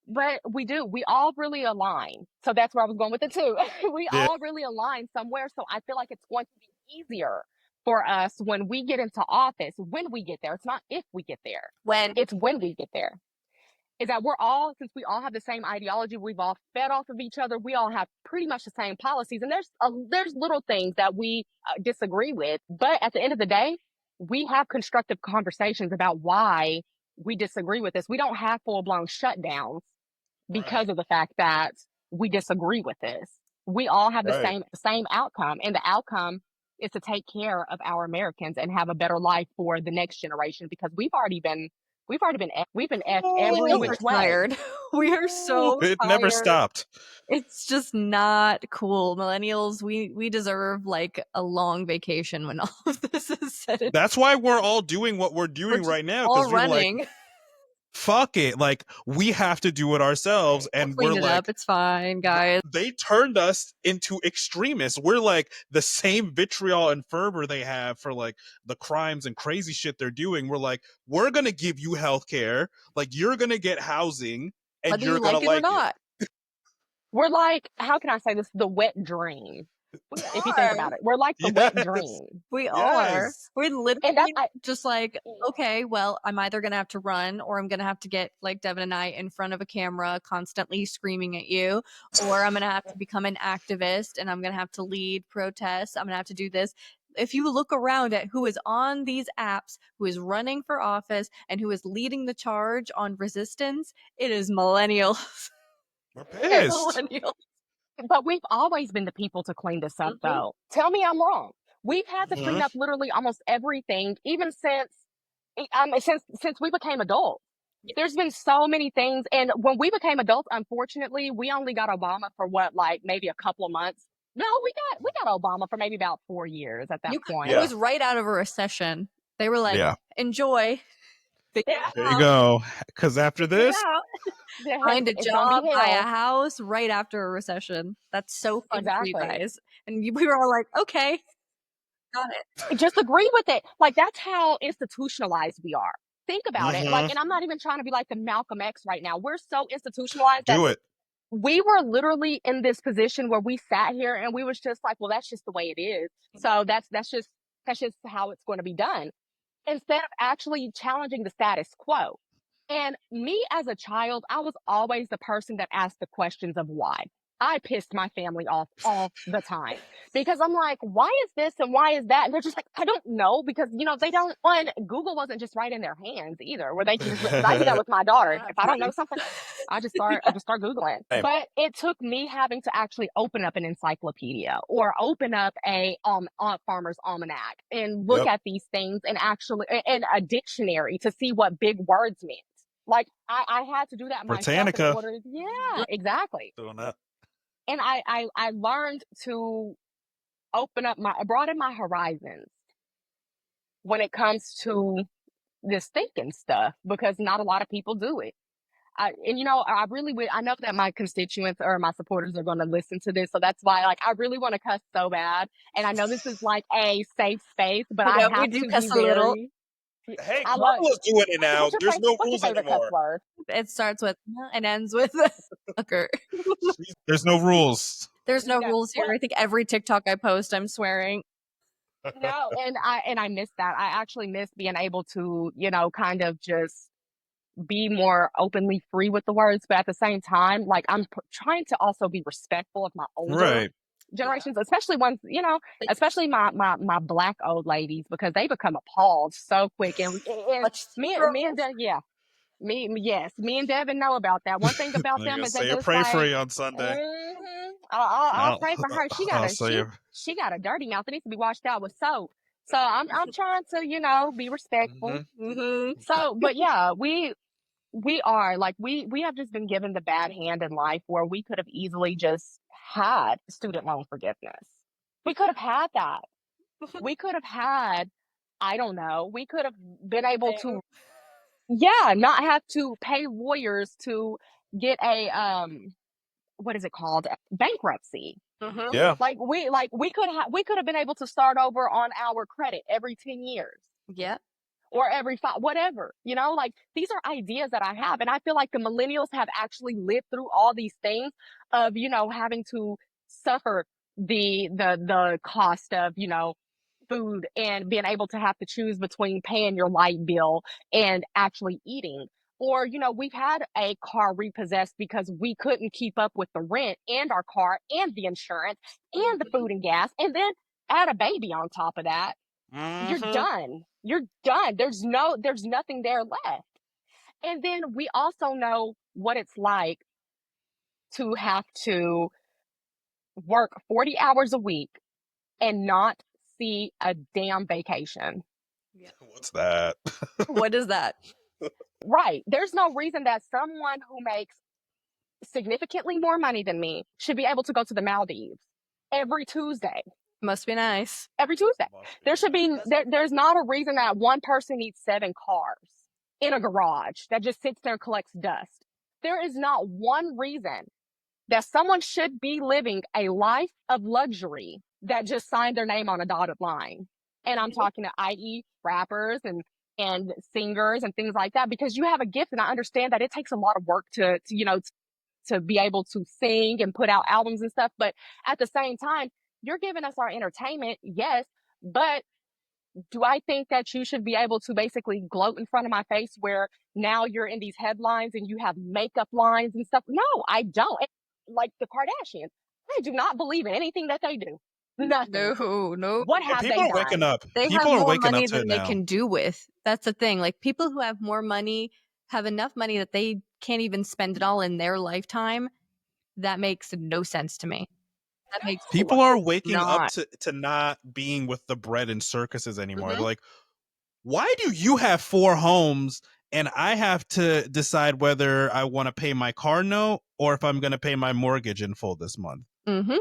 But we all really align. So that's where I was going with it too. We all really align somewhere. So I feel like it's going to be easier for us when we get into office, when we get there. It's not if we get there. It's when we get there. Is that since we all have the same ideology, we've all fed off of each other. We all have pretty much the same policies. And there's little things that we disagree with. But at the end of the day, we have constructive conversations about why we disagree with this. We don't have full-blown shutdowns because of the fact that we disagree with this. We all have the same outcome, and the outcome is to take care of our Americans and have a better life for the next generation, because we've been effed every which way. Tired. We are so It tired. never stopped. It's just not cool. Millennials, we deserve like a long vacation when all of this is said. That's why we're all doing what we're doing right now, because we're running. like, fuck it, like we have to do it ourselves. And we're like, up. It's fine, guys. They turned us into extremists. We're like the same vitriol and fervor they have for like the crimes and crazy shit they're doing. We're like, we're gonna give you healthcare, like you're gonna get housing, and Whether you're you gonna like it or not. We're like, how can I say this? The wet dream. If you think about it, we're like the wet dream. We are. We're literally just like, okay, well, I'm either going to have to run, or I'm going to have to get like Devin and I in front of a camera constantly screaming at you, or I'm going to have to become an activist and I'm going to have to lead protests. I'm going to have to do this. If you look around at who is on these apps, who is running for office, and who is leading the charge on resistance, it is millennials. We're pissed. But we've always been the people to clean this up, though. Tell me I'm wrong. We've had to clean up literally almost everything, even since we became adults. There's been so many things, and when we became adults, unfortunately, we only got Obama for maybe a couple of months. No, we got Obama for maybe about 4 years at that point. It was right out of a recession. They were like, enjoy. There you go. Because after this, find a job, buy a house right after a recession. That's so fun for you guys. And we were all like, okay, got it. Just agree with it. Like, that's how institutionalized we are. Think about it. Like, and I'm not even trying to be like the Malcolm X right now. We're so institutionalized that we were literally in this position where we sat here and we was just like, well, that's just the way it is. So that's just how it's going to be done, instead of actually challenging the status quo. And me as a child, I was always the person that asked the questions of why. I pissed my family off all the time, because I'm like, why is this and why is that? And they're just like, I don't know, because they don't. Google wasn't just right in their hands either, where they can just. I do that with my daughter. If I don't know something, I just start Googling. But it took me having to actually open up an encyclopedia or open up a Farmer's Almanac and look at these things, and actually and a dictionary to see what big words meant. Like, I had to do that myself in order. Yeah, exactly. Doing that. And I learned to broaden my horizons when it comes to this thinking stuff, because not a lot of people do it. I know that my constituents or my supporters are going to listen to this, so that's why, like, I really want to cuss so bad. And I know this is like a safe space, but I have to cuss a little. Hey, Kamala's doing it now. There's no rules anymore. It starts with and ends with fucker. There's no rules. There's no rules here. I think every TikTok I post, I'm swearing. No, and I miss that. I actually miss being able to, kind of just be more openly free with the words, but at the same time, like, I'm trying to also be respectful of my older generations, especially ones, especially my Black old ladies, because they become appalled so quick. And me and Devin know about that. One thing about them is they just pray for you on Sunday. I'll pray for her. She got a dirty mouth that needs to be washed out with soap. So I'm trying to, be respectful. So, but yeah, we are like, we have just been given the bad hand in life, where we could have easily just had student loan forgiveness. We could have had that. We could have had I don't know. We could have been able to, not have to pay lawyers to get a what is it called? Bankruptcy. Mm-hmm. Yeah. We could have been able to start over on our credit every 10 years. Yeah. Or every 5, whatever, like these are ideas that I have. And I feel like the millennials have actually lived through all these things of, having to suffer the cost of, food and being able to have to choose between paying your light bill and actually eating. Or, we've had a car repossessed because we couldn't keep up with the rent and our car and the insurance and the food and gas, and then add a baby on top of that. You're done. You're done. There's nothing there left. And then we also know what it's like to have to work 40 hours a week and not see a damn vacation. What's that? What is that? Right. There's no reason that someone who makes significantly more money than me should be able to go to the Maldives every Tuesday. Must be nice. Every Tuesday. There should be, there's not a reason that one person needs 7 cars in a garage that just sits there and collects dust. There is not one reason that someone should be living a life of luxury that just signed their name on a dotted line. And I'm talking to i.e. rappers and singers and things like that, because you have a gift, and I understand that it takes a lot of work to be able to sing and put out albums and stuff. But at the same time, you're giving us our entertainment, yes, but do I think that you should be able to basically gloat in front of my face where now you're in these headlines and you have makeup lines and stuff? No, I don't. Like the Kardashians, I do not believe in anything that they do. Nothing. No. What have People they are done? waking up. They People have are more waking money up to than it they now. can do with. That's the thing. Like people who have more money have enough money that they can't even spend it all in their lifetime. That makes no sense to me. That makes People are it's waking not. up to not being with the bread and circuses anymore. Mhm. They're like, why do you have 4 homes and I have to decide whether I want to pay my car note or if I'm going to pay my mortgage in full this month? Mm-hmm.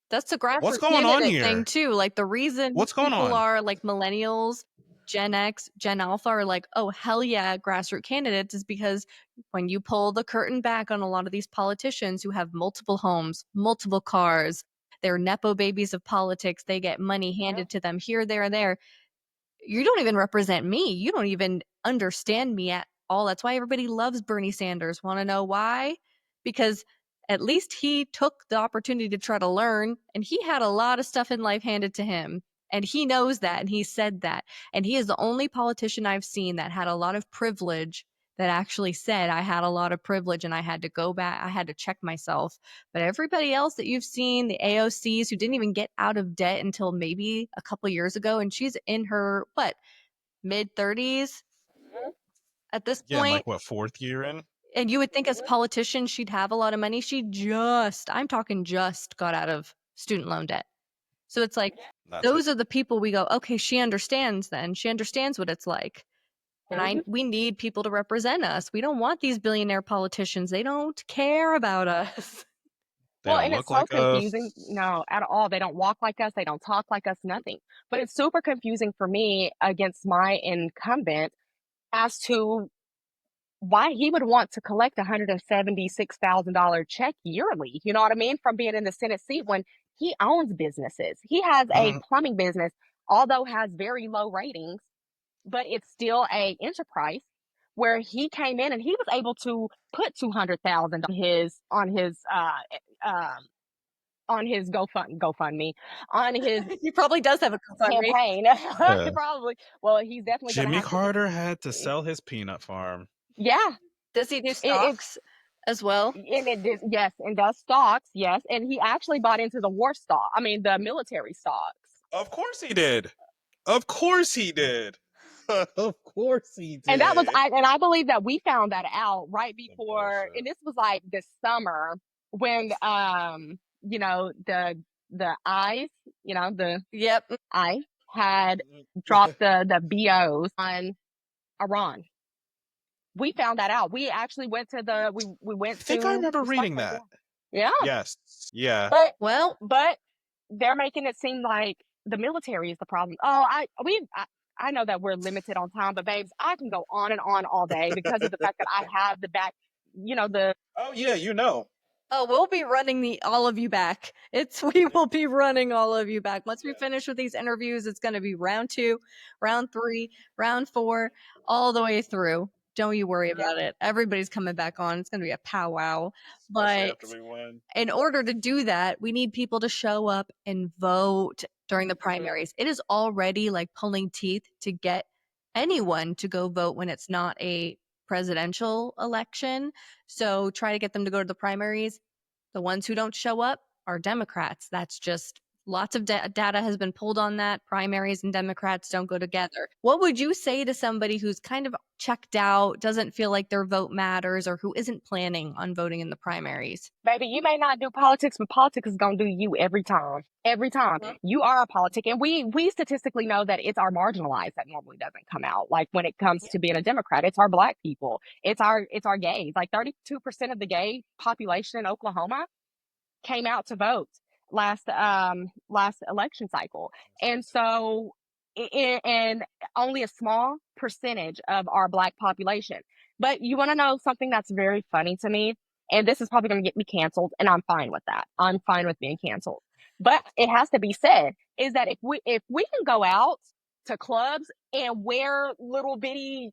That's a What's grassroots going on candidate here? thing too. Like the reason What's going people on? are like millennials, Gen X, Gen Alpha are like, oh hell yeah, grassroots candidates is because when you pull the curtain back on a lot of these politicians who have multiple homes, multiple cars, they're nepo babies of politics, they get money handed to them here, there, and there. You don't even represent me. You don't even understand me at all. That's why everybody loves Bernie Sanders. Want to know why? Because at least he took the opportunity to try to learn, and he had a lot of stuff in life handed to him. And he knows that, and he said that. And he is the only politician I've seen that had a lot of privilege that actually said, I had a lot of privilege and I had to go back, I had to check myself. But everybody else that you've seen, the AOCs who didn't even get out of debt until maybe a couple years ago, and she's in her, mid 30s at this Yeah, point. like 4th year in? And you would think as a politician, she'd have a lot of money. I'm talking just got out of student loan debt. So it's like, those are the people we go, okay, she understands then. She understands what it's like. And we need people to represent us. We don't want these billionaire politicians. They don't care about us. They don't And look it's so like confusing. us. No, at all. They don't walk like us. They don't talk like us, nothing. But it's super confusing for me against my incumbent as to why he would want to collect a $176,000 check yearly. You know what I mean? From being in the Senate seat when he owns businesses. He has a plumbing business, although has very low ratings, but it's still a enterprise where he came in and he was able to put $200,000 on his GoFundMe, on his He probably does have a GoFundMe campaign. Probably. Well, he's definitely going to Jimmy have Carter had to sell his peanut farm. Yeah. Does he do stocks as well? And it did, yes, and does stocks, yes. And he actually bought into the the military stocks. Of course he did. Of course he did. Of course he did. And I believe that we found that out right before, and this was like this summer when the eyes, I had dropped the BOs on Iran. We found that out. We actually went to we went to. I think I remember reading that. Yeah. Yes. Yeah. But they're making it seem like the military is the problem. I know that we're limited on time, but babes, I can go on and on all day because of the fact that I have the back, the. Oh yeah, you know. Oh, we'll be running all of you back. We will be running all of you back. Once we finish with these interviews, it's going to be round 2, round 3, round 4, all the way through. Don't you worry about it. Everybody's coming back on. It's going to be a powwow. Especially But after we win. in order to do that, we need people to show up and vote during the primaries. It is already like pulling teeth to get anyone to go vote when it's not a presidential election. So try to get them to go to the primaries. The ones who don't show up are Democrats. That's just lots of data has been pulled on that. Primaries and Democrats don't go together. What would you say to somebody who's kind of checked out, doesn't feel like their vote matters, or who isn't planning on voting in the primaries? Baby, you may not do politics, but politics is going to do you every time. Every time. You are a politic. And we statistically know that it's our marginalized that normally doesn't come out. Like when it comes to being a Democrat, it's our Black people. It's our gays. Like 32% of the gay population in Oklahoma came out to vote last election cycle. And so and only a small percentage of our Black population. But you want to know something that's very funny to me? And this is probably going to get me canceled, and I'm fine with that. I'm fine with being canceled. But it has to be said is that if we can go out to clubs and wear little bitty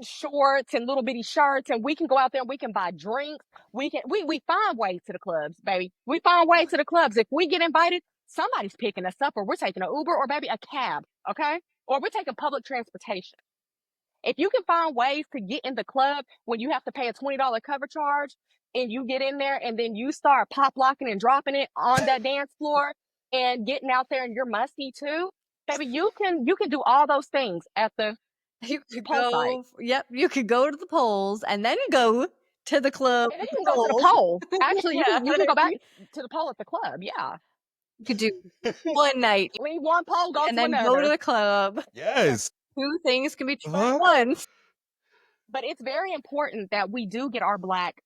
shorts and little bitty shirts, and we can go out there and we can buy drinks, we find ways to the clubs, baby. We find ways to the clubs. If we get invited, somebody's picking us up, or we're taking an Uber, or maybe a cab, okay? Or we're taking public transportation. If you can find ways to get in the club when you have to pay a $20 cover charge, and you get in there and then you start pop locking and dropping it on that dance floor and getting out there and you're musty too, baby, you can do all those things at the You could poll site. Yep, you could go to the polls and then go to the club. And then you can go to the poll. Actually, you can go back to the poll at the club. Yeah. You could do one night. Leave one poll, go and to then another. go to the club. Yes. 2 things can be tried at once. But it's very important that we do get our Black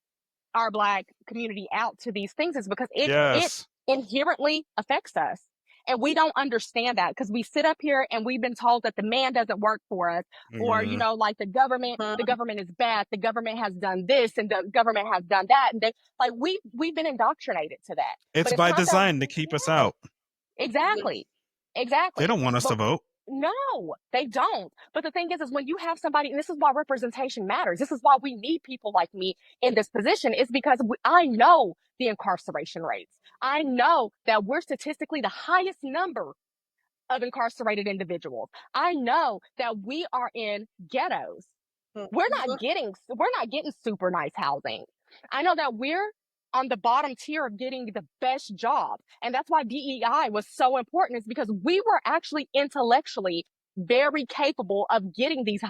community out to these things, is because it inherently affects us. And we don't understand that because we sit up here and we've been told that the man doesn't work for us, or, like the government is bad. The government has done this and the government has done that. And we've been indoctrinated to that. It's by design to keep us out. Exactly. They don't want us to vote. No, they don't. But the thing is when you have somebody, and this is why representation matters. This is why we need people like me in this position, is because I know the incarceration rates. I know that we're statistically the highest number of incarcerated individuals. I know that we are in ghettos. We're not getting super nice housing. I know that we're on the bottom tier of getting the best job. And that's why DEI was so important, is because we were actually intellectually very capable of getting these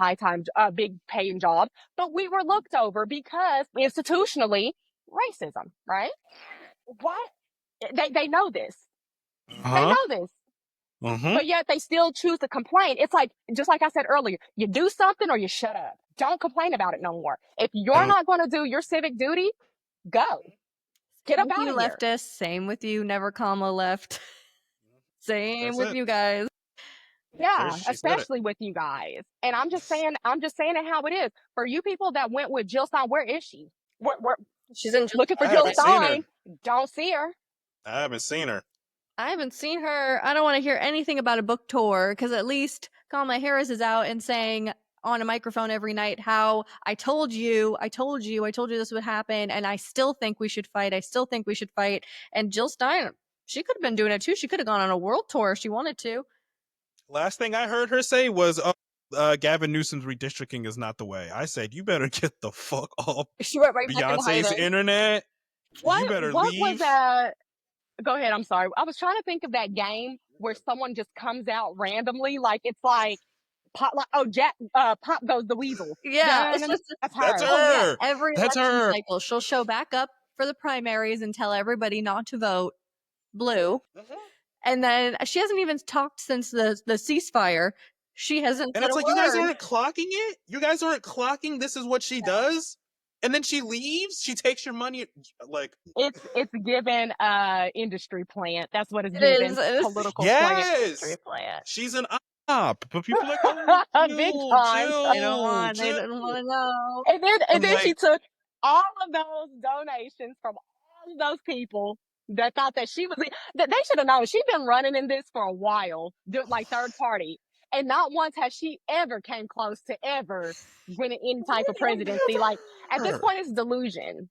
big paying jobs, but we were looked over because institutionally racism, right? What? They know this. They know this. But yet they still choose to complain. It's like, just like I said earlier, you do something or you shut up. Don't complain about it no more. If you're not going to do your civic duty, go. Get up out of here. Leftists, same with you, never comma left. Same with you guys. Yeah, especially with you guys. And I'm just saying it how it is. For you people that went with Jill Stein, where is she? She's looking for Jill Stein. Don't see her. I haven't seen her. I haven't seen her. I don't want to hear anything about a book tour, because at least Kamala Harris is out and saying on a microphone every night how I told you this would happen, and I still think we should fight. And Jill Stein, she could have been doing it too. She could have gone on a world tour if she wanted to. Last thing I heard her say was, Gavin Newsom's redistricting is not the way. I said, you better get the fuck off she went right Beyonce's internet. You better leave. Was that? Go ahead. I'm sorry. I was trying to think of that game where someone just comes out randomly. Like, it's like, Pop goes the weasel. Yeah, that's her. That's her. Yeah, every election cycle, she'll show back up for the primaries and tell everybody not to vote blue. And then she hasn't even talked since the ceasefire. She hasn't. And it's like, you guys aren't clocking it. You guys aren't clocking. This is what she does. And then she leaves. She takes your money. Like, it's given industry plant. That's what it's given. Political plant. Industry plant. She's an But people are like, oh, Big Jill, time. They don't want to know. And I'm then she like, took all of those donations from all of those people that thought that she was that they should have known she'd been running in this for a while, like third party. And not once has she ever came close to ever winning any type of presidency. Like at this point, it's delusion.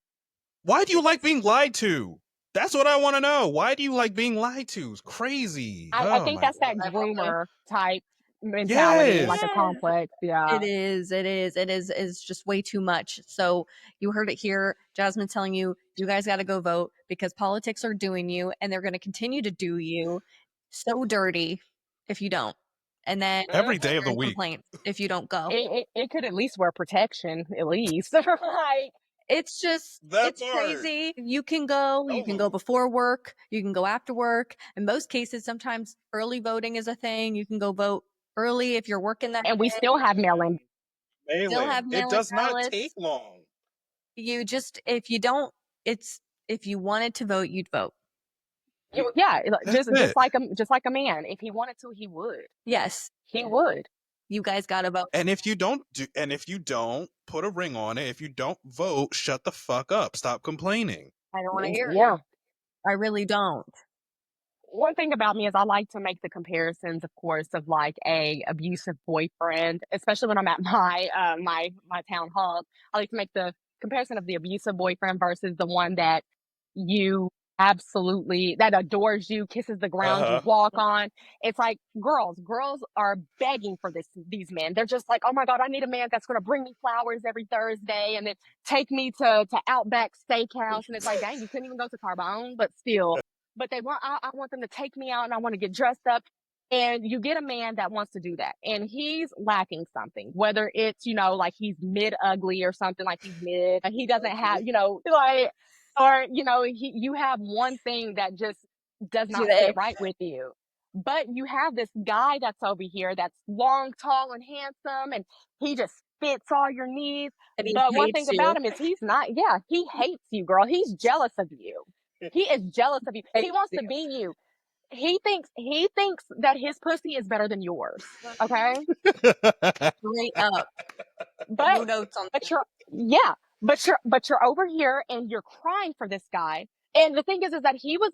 why do you like being lied to? That's what I want to know. Why do you like being lied to? It's crazy. I Oh, think my that's that God. groomer type mentality, Yes. like a complex. Yeah. It is. It's just way too much. So you heard it here. Jasmine telling you, you guys got to go vote because politics are doing you and they're going to continue to do you so dirty if you don't. And then Every day of the hearing week. complaints if you don't go. It could at least wear protection, at least. Like, It's just, That it's part. crazy. You can go before work, you can go after work. In most cases, sometimes early voting is a thing. You can go vote early if you're working that and we still have mail-in. Still have It mail-in does not ballots. take long. You just, if you don't, if you wanted to vote, you'd vote. Yeah, That's just it. like a man. If he wanted to, he would. Yes, He would. you guys got to vote. And if you don't put a ring on it, if you don't vote, shut the fuck up. Stop complaining. I don't want to hear it. Yeah. I really don't. One thing about me is I like to make the comparisons, of course, of like a abusive boyfriend, especially when I'm at my my town hall. I like to make the comparison of the abusive boyfriend versus the one that you absolutely that adores you, kisses the ground you walk on. It's like girls are begging for these men. They're just like, oh my God, I need a man that's going to bring me flowers every Thursday and then take me to Outback Steakhouse. And it's like, dang, you couldn't even go to Carbone, but still. But I want them to take me out and I want to get dressed up. And you get a man that wants to do that. And he's lacking something, whether it's, like he's mid ugly or something, like he's mid, he doesn't have, like, or, you have one thing that just does not sit right with you. But you have this guy that's over here that's long, tall, and handsome, and he just fits all your needs. But one thing about him is he hates you, girl. He's jealous of you. He is jealous of you. He wants to be you. He thinks that his pussy is better than yours. Okay? Straight up. But No notes on but you're over here and you're crying for this guy. And the thing is that you were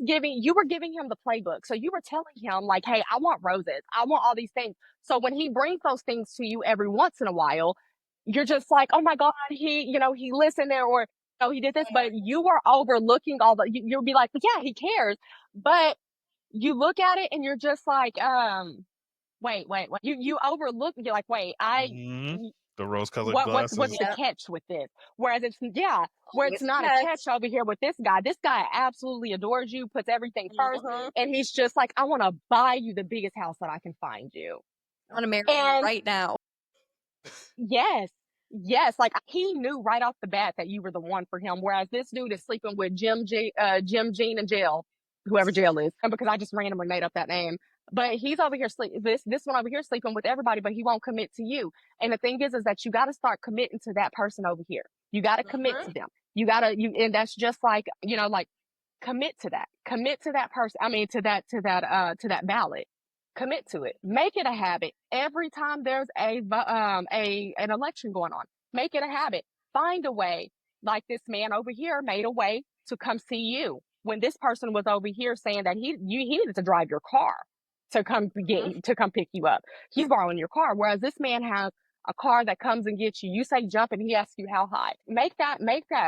giving him the playbook. So you were telling him like, hey, I want roses. I want all these things. So when he brings those things to you every once in a while, you're just like, oh my God, he listened there, or he did this, but you were overlooking all the, you'll be like, yeah, he cares. But you look at it and you're just like, wait. You overlook, you're like, wait, the rose-colored glasses. what's the catch with this? Whereas where it's not a catch over here with this guy. This guy absolutely adores you, puts everything first, and he's just like, I want to buy you the biggest house that I can find you. I want to marry you right now. Yes, like he knew right off the bat that you were the one for him. Whereas this dude is sleeping with Jim, Jean, and Jill, whoever Jill is, because I just randomly made up that name. But he's over here this one over here sleeping with everybody, but he won't commit to you. And the thing is that you got to start committing to that person over here. You got to commit to them. And that's just like like commit to that person. I mean to that ballot. Commit to it. Make it a habit. Every time there's an election going on, make it a habit. Find a way. Like this man over here made a way to come see you when this person was over here saying that he needed to drive your car to come pick you up. He's borrowing your car, whereas this man has a car that comes and gets you. You say jump and he asks you how high. Make that.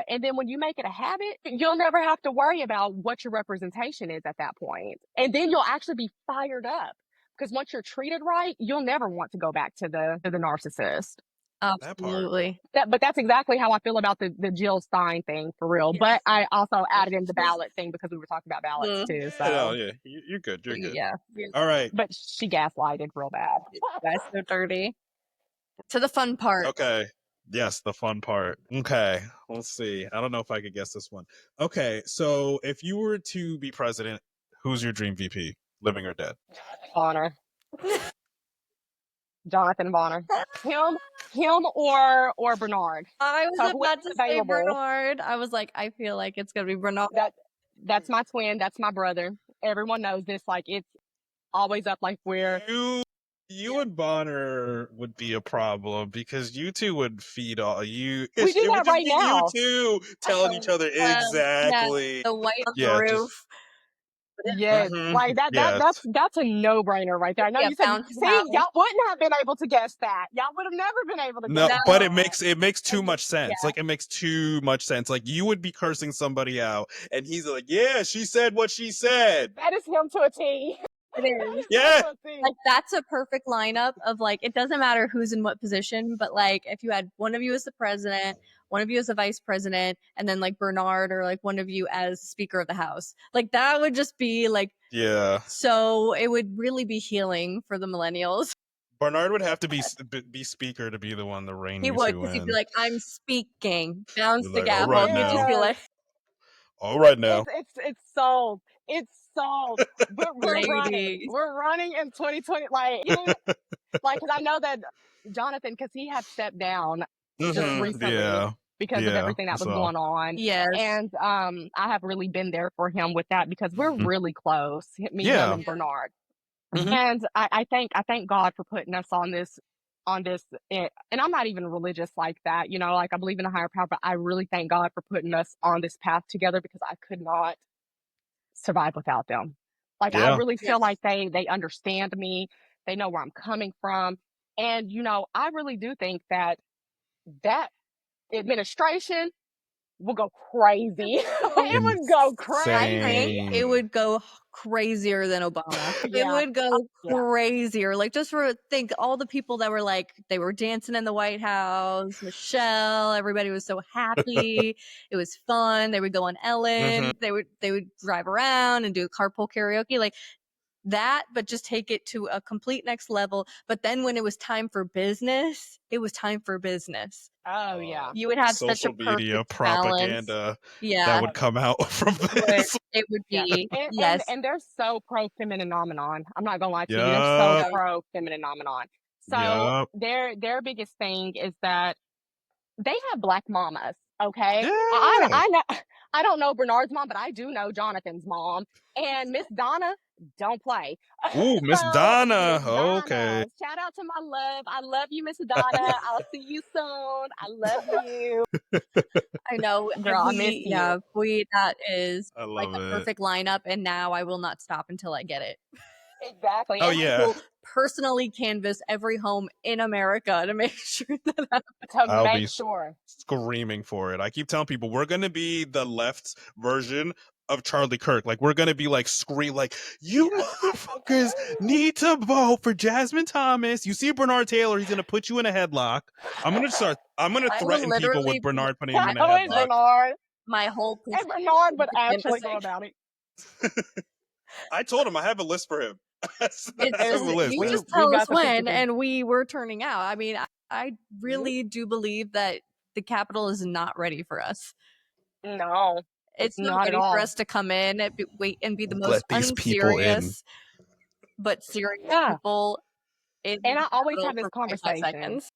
And then when you make it a habit, you'll never have to worry about what your representation is at that point. And then you'll actually be fired up. Because once you're treated right, you'll never want to go back to the narcissist. Absolutely. But that's exactly how I feel about the Jill Stein thing, for real. Yes. But I also added in the ballot thing because we were talking about ballots too. So yeah, you're good. You're good. Yeah. All right. But she gaslighted real bad. That's so dirty. To the fun part. Okay. Yes, the fun part. Okay, let's see. I don't know if I could guess this one. Okay, so if you were to be president, who's your dream VP, living or dead? Bonner. Jonathan Bonner. Him or Bernard. I was about to say Bernard. I was like, I feel like it's gonna be Bernard. That's my twin. That's my brother. Everyone knows this. Like it's always up. Like we're. You and Bonner would be a problem because you two would feed all you. We do It would that just right be you now. two telling each other Yeah, exactly. the white on the Yeah, just roof. Yes, like yes. that's a no-brainer right there. I know Yeah, you said, bouncy see, house. y'all wouldn't have been able to guess that. Y'all would have never been able to No, guess but that. it makes too much sense. Yeah. Like it makes too much sense. Like you would be cursing somebody out, and he's like, "Yeah, she said what she said." That is him to a T. It That is. is Yeah. him to a T. Like that's a perfect lineup of like it doesn't matter who's in what position, but like if you had one of you as the president, one of you as the vice president, and then like Bernard or like one of you as Speaker of the House, like that would just be like Yeah. so it would really be healing for the millennials. Bernard would have to be speaker to be the one to rein He you would two because he'd in. be like, "I'm speaking." Bounce He's the like, "All gavel. right He'd just now, be like, all right now." It's sold. It's sold. We're running. "Ladies." We're running in 2020. Like, like, because I know that Jonathan, because he had stepped down just Mhm, recently yeah, because of everything that was so going on. Yes. And I have really been there for him with that because we're Mhm. really close. Me, him, Yeah. and Bernard. Mhm. And I thank God for putting us on this and I'm not even religious like that, like I believe in a higher power, but I really thank God for putting us on this path together because I could not survive without them. Like I Yeah. really feel Yes. like they understand me. They know where I'm coming from. And I really do think that administration will go crazy. It would go I think crazy. it would go crazier than Obama. It Yeah. would go Yeah. crazier. Like just for think all the people that were like they were dancing in the White House, Michelle, everybody was so happy. It was fun. They would go on Ellen. Mhm. They would drive around and do carpool karaoke. Like that, but just take it to a complete next level. But then when it was time for business, it was time for business. Oh yeah. You would have such a Social media perfect balance. propaganda that Yeah, would come out from this. it would Yeah. be And, yes. and they're so pro feminine nomenon. I'm not gonna lie to you. They're Yup. so pro feminine nomenon. So Yup. their biggest thing is that they have black mamas. Okay. Yeah. I know I don't know Bernard's mom, but I do know Jonathan's mom. And Miss Donna don't play. Ooh, Miss So Donna. Miss Okay. Donna, shout out to my love. I love you, Miss Donna. I'll see you soon. I love you. I know. Girl, I miss Yeah, you. that is I like love a it. perfect lineup. And now I will not stop until I get it. Exactly. Oh And yeah. Will personally canvass every home in America to make sure that to I'll be make sure. screaming for it. I keep telling people we're gonna be the left's version of Charlie Kirk. Like we're gonna be like scream like you motherfuckers need to vote for Jasmine Thomas. You see Bernard Taylor, he's gonna put you in a headlock. I'm gonna I will threaten people literally with Bernard putting him in a How is headlock. Bernard? my whole And Bernard would actually canvassing. go about it. I told him I have a list for him. I have a list. You just We've tell us got the picture when, thing. and we were turning out. I mean, I really do believe that the Capitol is not ready for us. No, It's not not at ready for all. us to come in and wait and be the Let most these people in. unserious, but serious Yeah. people. In And the I always Capitol have this for 45 conversation. seconds.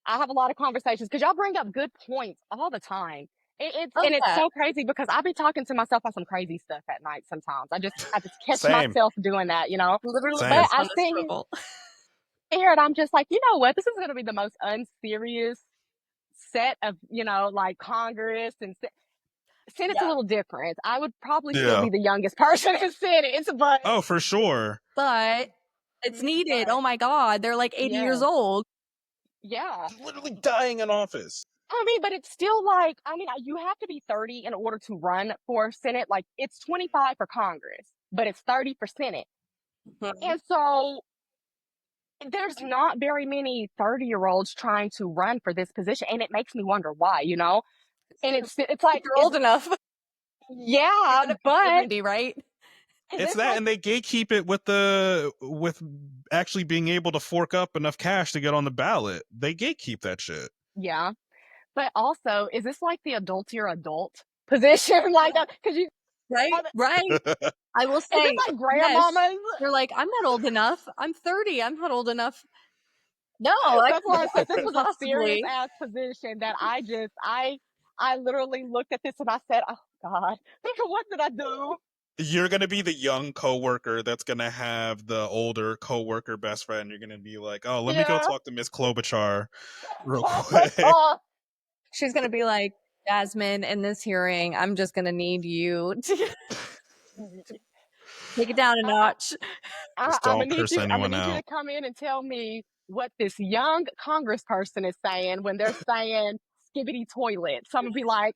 I have a lot of conversations because y'all bring up good points all the time. It's Yeah. so crazy because I be talking to myself on some crazy stuff at night sometimes. I just catch Same. myself doing that, Literally Same. But just I on the sit scribble. here and I'm just like, you know what? This is gonna be the most unserious set of, like Congress and Senate's a Yeah. little different. I would probably still Yeah. be the youngest person in Senate, but Oh, for sure. But it's needed. Oh my God. They're like 80 years Yeah. old. yeah. Literally dying in office. I mean, but it's still like, you have to be 30 in order to run for Senate. Like, it's 25 for Congress, but it's 30 for Senate. And so there's not very many 30-year-olds trying to run for this position. And it makes me wonder why, And it's like, You're old enough. yeah, but 70, right? It's that, and they gatekeep it with actually being able to fork up enough cash to get on the ballot. They gatekeep that shit. yeah. But also, is this like the adultier adult position? Like, because you, Right? I will say, is this like yes. grandmamas? You're like, I'm not old enough. I'm 30. I'm not old enough. No, That's why I said this was a serious possibly. ass position that I literally looked at this and I said, oh God, what did I do? You're gonna be the young coworker that's gonna have the older coworker best friend. You're gonna be like, "Oh, let me go talk to Miss Klobuchar real quick." She's gonna be like, Jasmine, in this hearing, I'm just gonna need you to take it down a notch. Just I'm gonna don't need curse you. I'm gonna anyone need you to out. come in and tell me what this young congressperson is saying when they're saying skibbity toilet. So I'm gonna be like,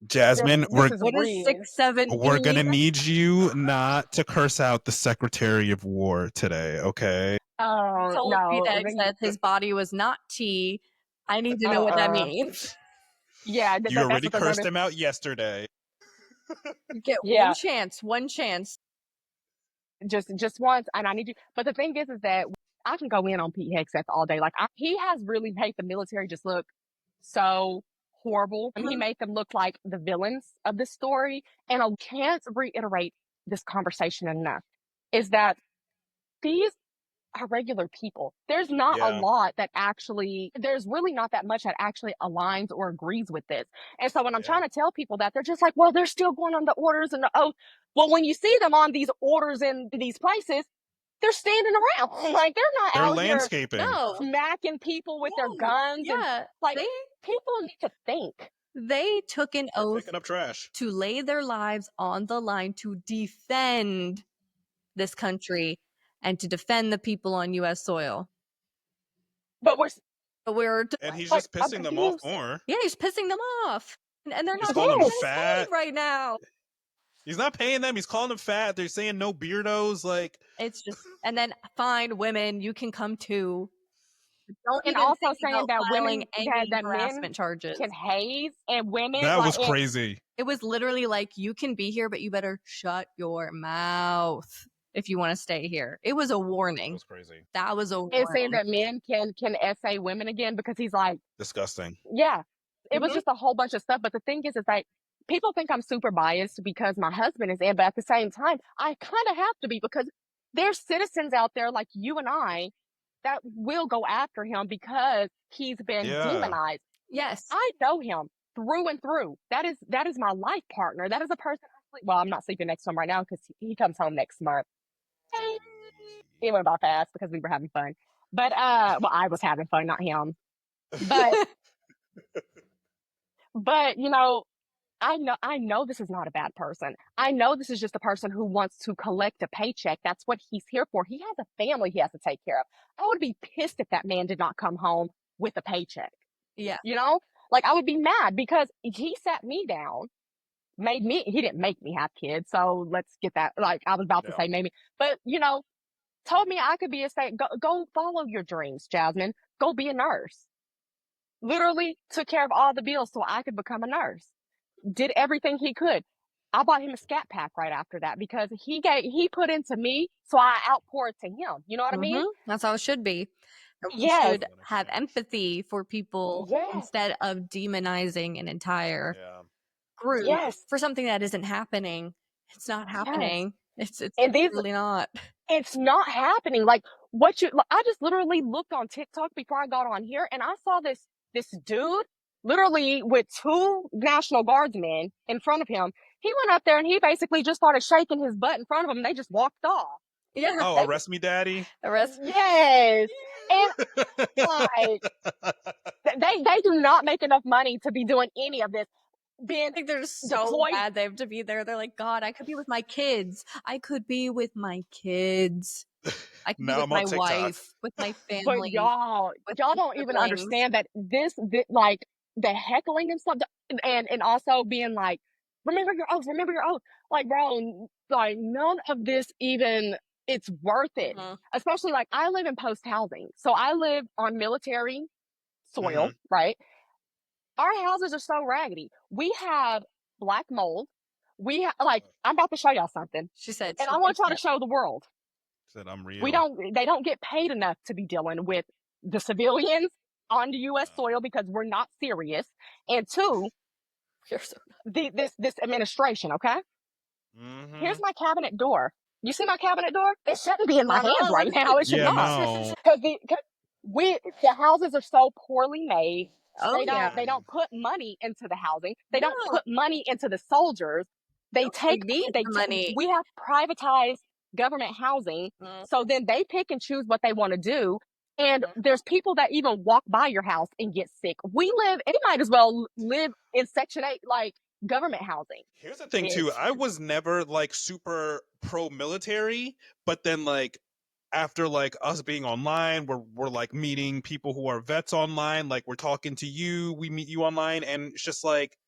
Jasmine, this is What is rigged. 6-7 we're gonna E? need you not to curse out the Secretary of War today, okay? Oh Told no. PDEX that his body was not tea. I need to know what that means. Yeah, You that's already what they're gonna cursed him out yesterday. You get Yeah. one chance. Just once, and I need you. But the thing is that I can go in on Pete Hegseth all day. Like he has really made the military just look so horrible, and he made them look like the villains of this story. And I can't reiterate this conversation enough. Is that these are regular people. There's not a lot that actually. There's really not that much that actually aligns or agrees with this. And so when I'm trying to tell people that, they're just like, "Well, they're still going on the orders and the oath." Well, when you see them on these orders in these places, they're standing around. Like they're not They're out landscaping. here smacking people with their guns. Yeah, And like people need to think. they took an They're oath picking up trash. to lay their lives on the line to defend this country and to defend the people on U.S. soil. But we're And he's like, just pissing them off more. Yeah, he's pissing them off, and they're He's not calling them getting fat paid right now. He's not paying them. He's calling them fat. They're saying no beardos. Like it's just, and then fine, women, you can come too. Don't and even also think saying about that filing women any that harassment men charges. can haze and women that like, was crazy. It was literally like, you can be here, but you better shut your mouth if you want to stay here. It was a warning. That was crazy. That was a warning. And saying that men can essay women again because he's like Disgusting. Yeah, it was just a whole bunch of stuff. But the thing is like people think I'm super biased because my husband is in, but at the same time, I kind of have to be because there's citizens out there like you and I that will go after him because he's been demonized. Yes, I know him through and through. That is my life partner. That is a person. Well, I'm not sleeping next to him right now because he comes home next month. It went by fast because we were having fun. But well, I was having fun, not him. But you know, I know this is not a bad person. I know this is just a person who wants to collect a paycheck. That's what he's here for. He has a family he has to take care of. I would be pissed if that man did not come home with a paycheck. Yeah. You know? Like I would be mad because he sat me down, he didn't make me have kids. So let's get that. Like I was about to say maybe, but you know, told me I could be go follow your dreams, Jasmine. Go be a nurse. Literally took care of all the bills so I could become a nurse. Did everything he could. I bought him a scat pack right after that because he put into me, so I outpoured to him. You know what I mean? That's how it should be. We Yes. should have empathy for people instead of demonizing an entire group for something that isn't happening. It's not happening. It's really not. It's not happening. Like I just literally looked on TikTok before I got on here, and I saw this dude literally with 2 National Guardsmen in front of him. He went up there and he basically just started shaking his butt in front of them. And they just walked off. Yeah. Oh, arrest me, daddy. Arrest. Yes. And like they do not make enough money to be doing any of this. I think they're so bad they have to be there. They're like, God, I could be with my kids. I could be with my kids. I could be with my wife, with my family. But y'all don't even understand that this like the heckling and stuff, and also being like, remember your oath. Like, bro, like none of this even it's worth it. Especially like I live in post housing, so I live on military soil, right? Our houses are so raggedy. We have black mold. We like I'm about to show y'all something. She said, and I want y'all to show the world. Said I'm real. They don't get paid enough to be dealing with the civilians on the U.S. soil because we're not serious. And 2, this administration, okay? Here's my cabinet door. You see my cabinet door? It shouldn't be in my hands right now. It should not. Because the houses are so poorly made. They don't put money into the housing. They don't put money into the soldiers. They need the money. we have privatized government housing. So then they pick and choose what they want to do. And there's people that even walk by your house and get sick. We might as well live in Section 8, like government housing. Here's the thing too. I was never like super pro-military, but then like after like us being online, we're like meeting people who are vets online, like we're talking to you, we meet you online, and it's just like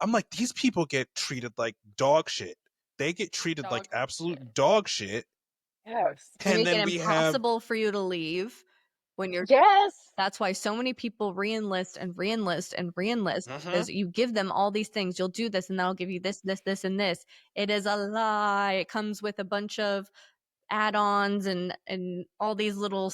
I'm like, these people get treated like dog shit. They get treated like absolute dog shit. Yes. And Make then it we have impossible for you to leave when you're. Yes. That's why so many people re-enlist and re-enlist and re-enlist, because you give them all these things. You'll do this and that'll give you this, this, this, and this. It is a lie. It comes with a bunch of add-ons and all these little,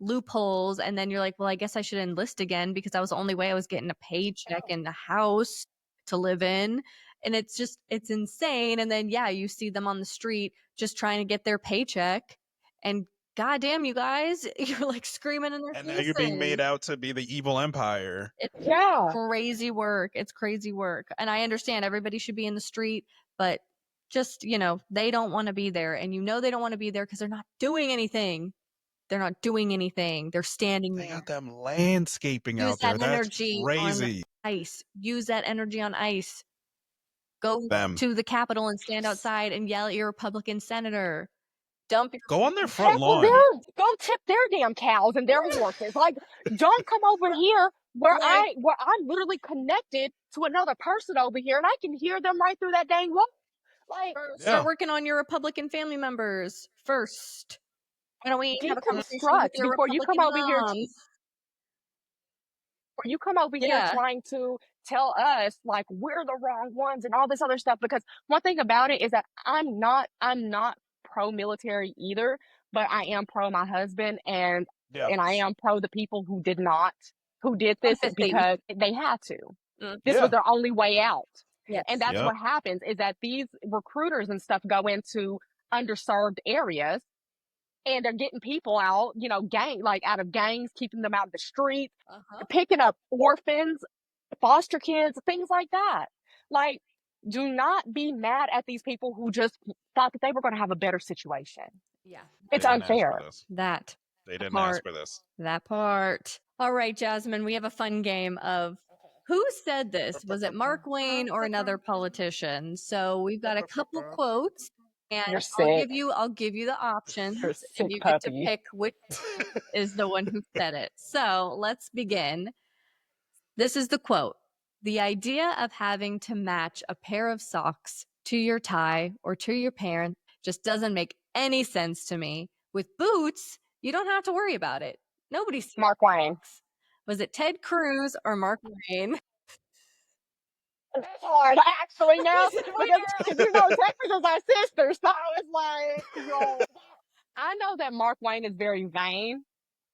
loopholes. And then you're like, well, I guess I should enlist again because that was the only way I was getting a paycheck and a house to live in. And it's insane. And then, you see them on the street just trying to get their paycheck. And goddamn, you guys, you're like screaming in their faces. And now you're being made out to be the evil empire. It's crazy work. It's crazy work. And I understand everybody should be in the street, but just, they don't want to be there. And they don't want to be there because they're not doing anything. They're not doing anything. They're standing there. They got them landscaping out there. That's crazy. On ice. Use that energy on ice. Go to the Capitol and stand outside and yell at your Republican senator. Go on their front lawn. Go tip their damn cows and their horses. Like, don't come over here where I'm literally connected to another person over here, and I can hear them right through that dang wall. Like, start working on your Republican family members first. Why don't we have a conversation with your before you come over here? Or you come over here trying to tell us like we're the wrong ones and all this other stuff. Because one thing about it is that I'm not pro-military either, but I am pro my husband, and I am pro the people who did this because they had to. This was their only way out. Yes. And that's what happens is that these recruiters and stuff go into underserved areas and they're getting people out, out of gangs, keeping them out of the streets, picking up orphans, foster kids, things like that. Like, do not be mad at these people who just thought that they were going to have a better situation. Yeah. It's unfair. They didn't ask for this. That part. All right, Jasmine, we have a fun game of who said this? Was it Mark Wayne or another politician? So we've got a couple quotes. And I'll give you the options, and you get to pick which is the one who said it. So let's begin. This is the quote. The idea of having to match a pair of socks to your tie or to your pants just doesn't make any sense to me. With boots, you don't have to worry about it. Nobody's Mark Wayne. Was it Ted Cruz or Mark Wayne? That's hard, actually, now, because Texas is our sister, so it's like, I know that Mark Wayne is very vain,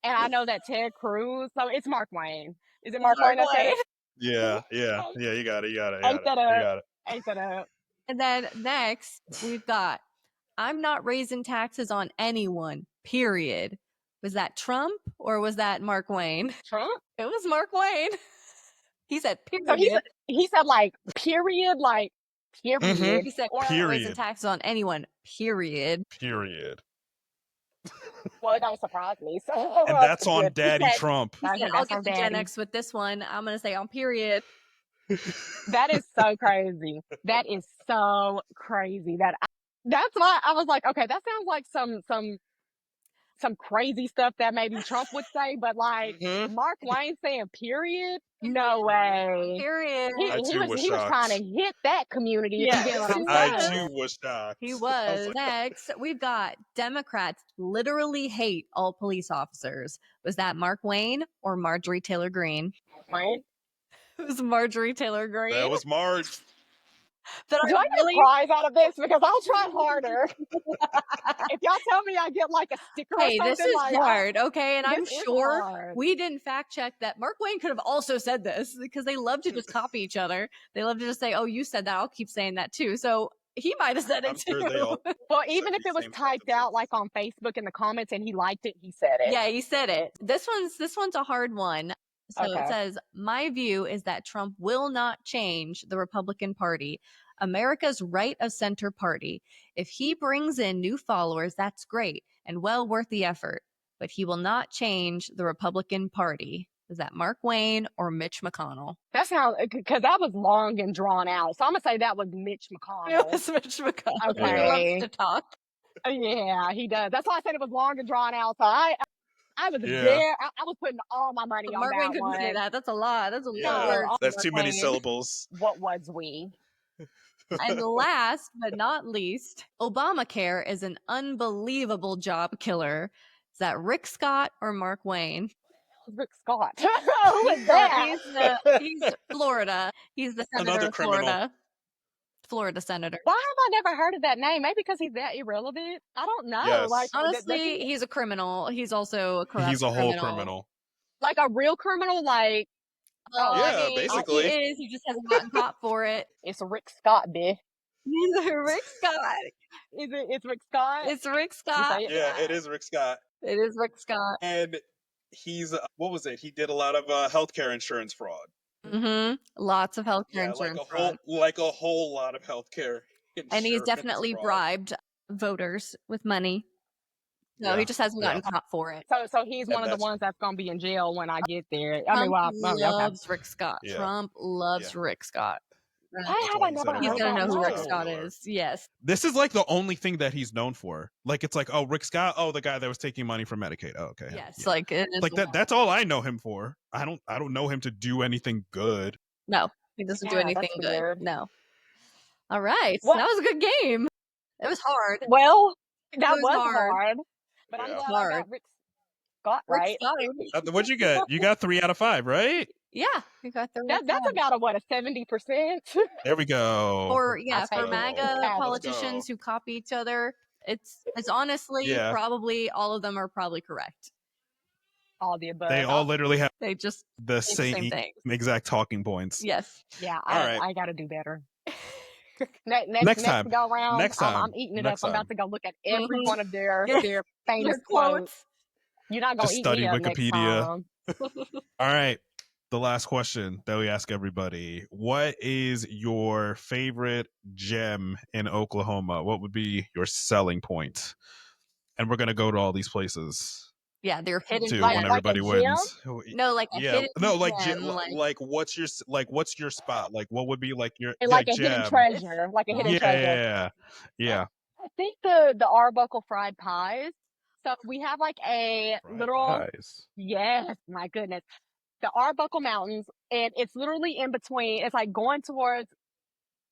and I know that Ted Cruz, so it's Mark Wayne. Is it Mark Wayne that said it? Yeah, you got it. Ain't that up. And then next, we've got, I'm not raising taxes on anyone, period. Was that Trump or was that Mark Wayne? Trump? It was Mark Wayne. He said, period. So he said, like, period, like, period. Mm-hmm. He said, we're not raising taxes on anyone, period. Period. Well, it don't surprise me. So, and that's on Daddy Trump. He said, I'll get the Gen X with this one. I'm going to say on period. That is so crazy. That is so crazy. That's why I was like, okay, that sounds like some crazy stuff that maybe Trump would say, but like Mark Wayne saying period, no way. Period. He was trying to hit that community. If you get what I'm saying. I too was shocked. He was. Next, we've got Democrats literally hate all police officers. Was that Mark Wayne or Marjorie Taylor Greene? Wayne? It was Marjorie Taylor Greene. That was Marge. Do I get a prize out of this? Because I'll try harder. If y'all tell me I get like a sticker or something. Hey, this is like, hard, okay? And I'm sure we didn't fact check that Mark Wayne could have also said this because they love to just copy each other. They love to just say, oh, you said that. I'll keep saying that too. So he might have said it too. Sure well, even if it was typed out like on Facebook in the comments and he liked it, he said it. Yeah, he said it. This one's a hard one. So It says, my view is that Trump will not change the Republican Party. America's right of center party. If he brings in new followers, that's great and well worth the effort, but he will not change the Republican Party. Is that Mark Wayne or Mitch McConnell? That sounds, because that was long and drawn out. So I'm going to say that was Mitch McConnell. It was Mitch McConnell. Okay. He loves to talk. Yeah, he does. That's why I said it was long and drawn out. So I was there. I was putting all my money on Mark that Wayne couldn't one. say that. That's a lot. That's a lot of Yeah, words. That's Mark too many Wayne. syllables. What was we? And last but not least, Obamacare is an unbelievable job killer. Is that Rick Scott or Mark Wayne? Rick Scott. Who is that? He's Florida. He's the senator Another of criminal. Florida. Florida senator. Why have I never heard of that name? Maybe because he's that irrelevant. I don't know. Yes. Like Honestly, he's a criminal. He's also a corrupt He's a whole criminal. like a real criminal. Like Yeah, basically. He is. He just hasn't gotten caught for it. it's Rick Scott, bitch. He's Rick Scott. Is it? It's Rick Scott. It's Rick You Scott. say it? Yeah, it is Rick Scott. It is Rick Scott. And he's, what was it? He did a lot of healthcare insurance fraud. Mm-hmm. Lots of healthcare insurance fraud. Like a whole lot of healthcare insurance And he's definitely fraud. bribed voters with money. No, Yeah. he just hasn't gotten caught for it. So he's one of the ones that's gonna be in jail when I get there. I mean, Trump well, loves Rick Scott. Yeah. Trump loves Yeah. Rick Scott. Why have I never He's heard gonna that know who Rick name? Scott is. Yes. This is like the only thing that he's known for. Like, it's like, oh, Rick Scott, oh, the guy that was taking money from Medicaid. Oh, okay. Yes. Yeah. Like it is Like that's all I know him for. I don't know him to do anything good. No, he doesn't do Yeah, anything that's good. weird. No. All right. What? That was a good game. It was hard. Well, that was was hard. hard. But I'm Yeah. glad I Hard. got Rick Scott right. Rick Scott. What'd you get? You got 3 out of 5, right? Yeah, you got the That's about a 70%. There we go. for I'll for take it. MAGA Let's politicians who copy each other. It's honestly Yeah. probably all of them are probably correct. All the above. They all literally have They just the say the same same things. exact talking points. Yes. Yeah, All right. I got to do better. Next time. go round. Next time. I'm eating it Next up. I'm time. about to go look at every Mhm. one of their Yes. famous Your quotes. quotes. You're not gonna Just eat study me up next Wikipedia. time. All right. The last question that we ask everybody. What is your favorite gem in Oklahoma? What would be your selling point? And we're going to go to all these places Yeah, they're hidden too Like- when gems. like everybody a gem? wins. No, like a Yeah. hidden No, like gem, like what's your spot? Like what would be like your Like a gem? hidden treasure. Like a hidden Yeah, treasure. yeah. I think the Arbuckle fried pies. So we have like a Fried little pies. yes, my goodness. The Arbuckle Mountains, and it's literally in between. It's like going towards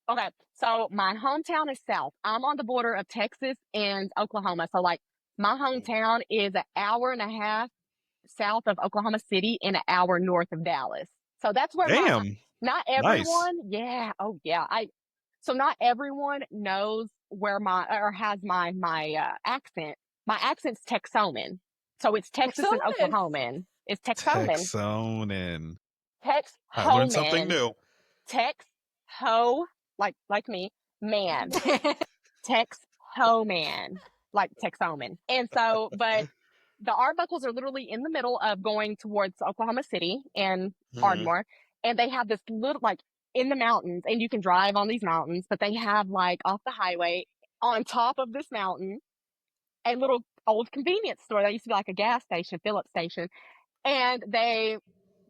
okay, so my hometown is south. I'm on the border of Texas and Oklahoma. So like my hometown is an hour and a half south of Oklahoma City and an hour north of Dallas. So that's where Damn. not everyone, yeah, oh yeah. So not everyone knows where has my accent. My accent's Texoman. So it's Texas and Texoman. Oklahoman. It's Texoman. Texonan. I Texoman. learned something new. Tex ho like me man. Tex ho man like Texoman. And so, but the Arbuckles are literally in the middle of going towards Oklahoma City and Mhm. Ardmore, and they have this little like in the mountains, and you can drive on these mountains, but they have like off the highway on top of this mountain a little old convenience store. That used to be like a gas station, Phillips station, and they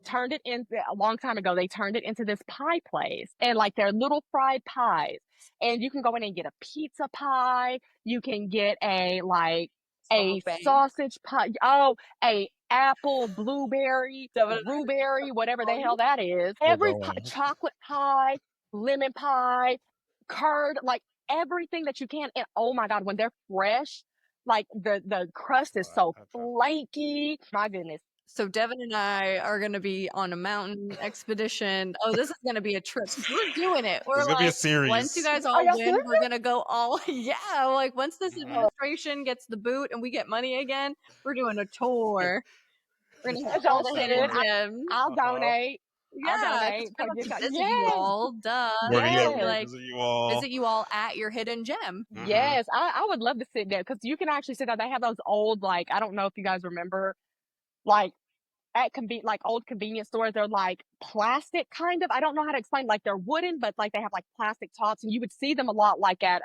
turned it into a long time ago. They turned it into this pie place, and like they're little fried pies, and you can go in and get a pizza pie. You can get a sausage pie. Oh, a apple, blueberry, blueberry, whatever the hell that is. Every pie, chocolate pie, lemon pie, curd, like everything that you can. And oh my God, when they're fresh, like the crust is so flaky. My goodness. So Devin and I are going to be on a mountain expedition. Oh, this is going to be a trip. We're doing it. We're It's gonna be a like, series. once you guys all y'all win, serious? we're going to go all, yeah, like once this Mhm. administration gets the boot and we get money again, we're doing a tour. We're going to hit all the Y'all hidden should. gems. I'll donate. Yeah, I'll 'cause donate. we're gonna So visit yes. you all, duh. We're gonna Yes. get Like, visit you all. visit you all at your hidden gem. Mhm. Yes, I would love to sit there because you can actually sit there. They have those old, like, I don't know if you guys remember, like at like old convenience stores, they're like plastic kind of. I don't know how to explain. Like they're wooden, but like they have like plastic tops, and you would see them a lot like at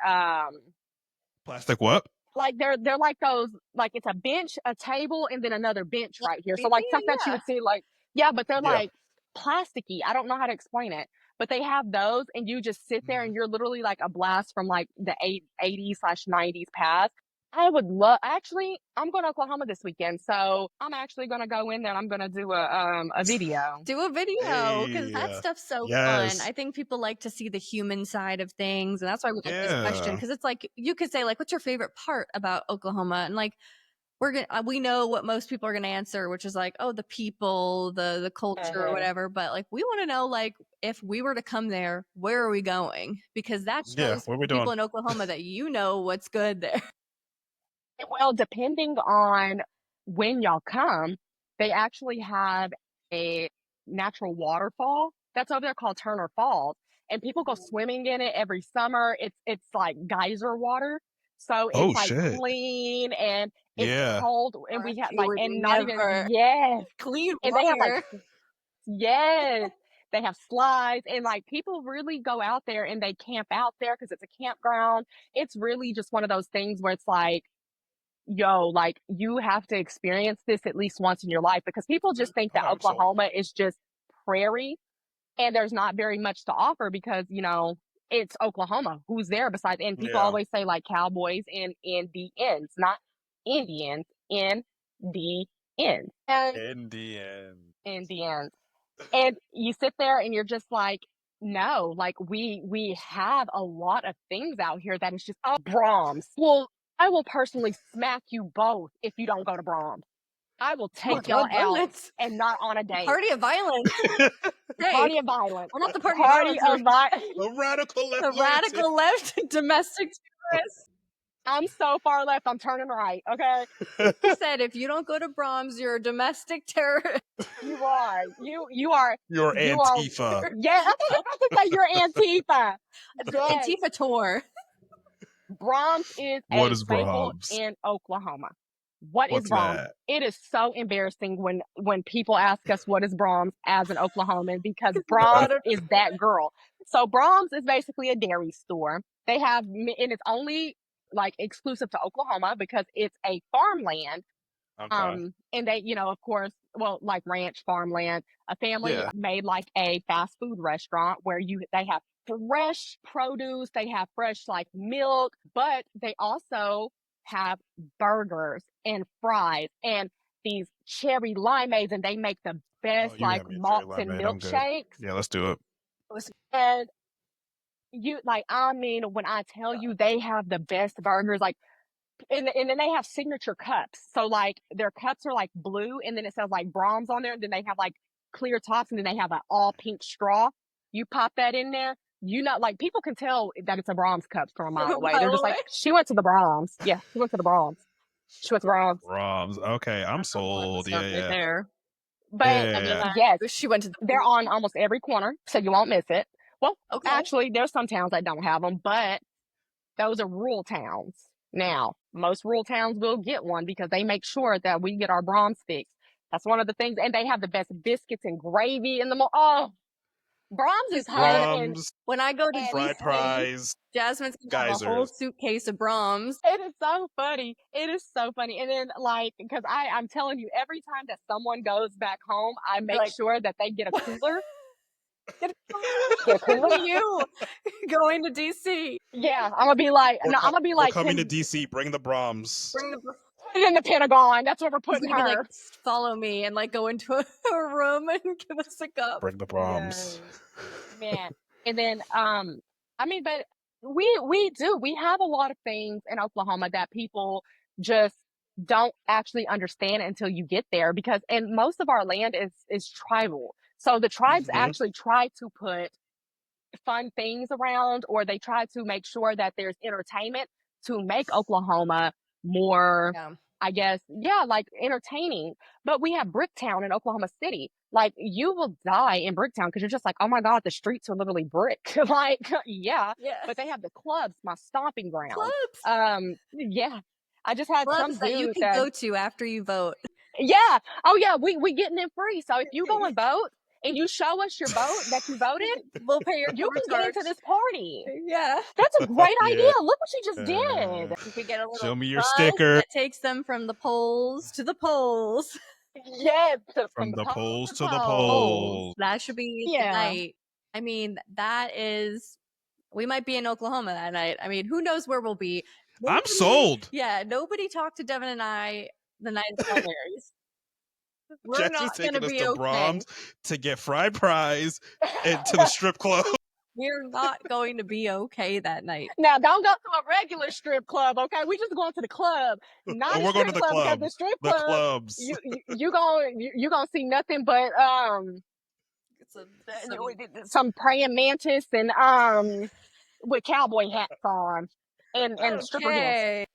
Plastic what? like they're like those, like it's a bench, a table, and then another bench right here. So like something that you would see like, yeah, but they're like plasticky. I don't know how to explain it, but they have those, and you just sit there and you're literally like a blast from like the 80s/90s past. I would love, actually, I'm going to Oklahoma this weekend, so I'm actually going to go in there and I'm going to do a video. Do a video, because that Hey, stuff's so fun. yes. I think people like to see the human side of things, and that's why we like this question, Yeah. because it's like you could say like, what's your favorite part about Oklahoma? And like we know what most people are gonna answer, which is like, oh, the people, the culture or whatever. But like we want to know, like, if we were to come there, where are we going? Because that shows what are we people doing? in Oklahoma that you know what's good there. Well, depending on when y'all come, they actually have a natural waterfall that's over there called Turner Falls, and people go swimming in it every summer. It's like geyser water, so Oh it's like shit. clean and it's Yeah. cold, and we have You like, would and not even, never yes, clean and they have like, water. yes, they have slides, and like people really go out there and they camp out there because it's a campground. It's really just one of those things where it's like, yo, like you have to experience this at least once in your life, because people just think that I'm sold. Oklahoma is just prairie and there's not very much to offer because, you know, it's Oklahoma. Who's there besides? And people Yeah. always say like cowboys and Indians, not Indians, Indians. And Indians. And you sit there and you're just like, no, like we have a lot of things out here that is just Brahms. Well, I will personally smack you both if you don't go to Brahms. I will take y'all out and not on a date. Party of violence. Hey, Party of violence. we're not the party of violence. The radical left. The radical left domestic terrorists. I'm so far left, I'm turning right, okay? He said, if you don't go to Brahms, you're a domestic terrorist. You are. You are. You're Antifa. Yeah, I was about to say you're Antifa. Yes. Antifa tour. Brahms is What a is staple Brahms? in Oklahoma. What's Brahms? That? It is so embarrassing when people ask us what is Brahms as an Oklahoman, because Brahms is that girl. So Brahms is basically a dairy store. They have, and it's only like exclusive to Oklahoma because it's a farmland. Okay. And they, you know, of course, well, like ranch farmland, a family made like a fast food restaurant where they have fresh produce, they have fresh like milk, but they also have burgers and fries and these cherry limeades, and they make the best like malts and milkshakes. Yeah, let's do it. And you like, I mean, when I tell you they have the best burgers, like, and then they have signature cups. So like their cups are like blue, and then it says like Brahms on there, and then they have like clear tops, and then they have an all pink straw. You pop that in there, you know, like people can tell that it's a Brahms cup from a mile away. They're just like, she went to the Brahms. Yeah, she went to the Brahms. She went to Brahms. Brahms. Okay, I'm sold. Yeah. There. But yes, she went to. They're on almost every corner, so you won't miss it. Well, actually, there's some towns that don't have them, but those are rural towns. Now, most rural towns will get one because they make sure that we get our Brahms fix. That's one of the things, and they have the best biscuits and gravy in the Brahms is hard. And when I go to fried fries, Jasmine's gonna have a whole suitcase of Brahms. It is so funny. It is so funny. And then, like, because I'm telling you, every time that someone goes back home, I make sure that they get a cooler. Get a cooler. You going to DC? Yeah, I'm gonna be like, I'm gonna be like, coming to DC. Bring the Brahms. Put it in the Pentagon. That's where we're putting her. Like, follow me and like go into a room and give us a cup. Bring the Brahms. Man. And then, I mean, but we have a lot of things in Oklahoma that people just don't actually understand until you get there, because, and most of our land is tribal. So the tribes actually try to put fun things around, or they try to make sure that there's entertainment to make Oklahoma more, I guess, like entertaining. But we have Bricktown in Oklahoma City. Like, you will die in Bricktown because you're just like, oh my God, the streets are literally brick. Like, but they have the clubs, my stomping ground. Clubs. I just had clubs some dude that you can go to after you vote. Yeah. Oh yeah, we getting in free. So if you go and vote and you show us your vote that you voted, We'll pay your you cover can get into charge. this party. Yeah. That's a great Yeah. idea. Look what you just did. You could get a little Show me your bus sticker. that takes them from the polls to the polls. Yeah, From the polls to the polls. polls. That should be the Yeah. night. I mean, we might be in Oklahoma that night. I mean, who knows where we'll be. I'm sold. Yeah, nobody talked to Devin and I the night of Strawberries. We're Jess is not going to taking us be to okay. Brahms to get fried pies and to the strip club. We're not going to be okay that night. Now don't go to a regular strip club, okay? We just going to the club, not Oh, a we're going to strip the club, because clubs. the strip The club, clubs. you gonna see nothing but some praying mantis and with cowboy hats on and stripper heels. Okay.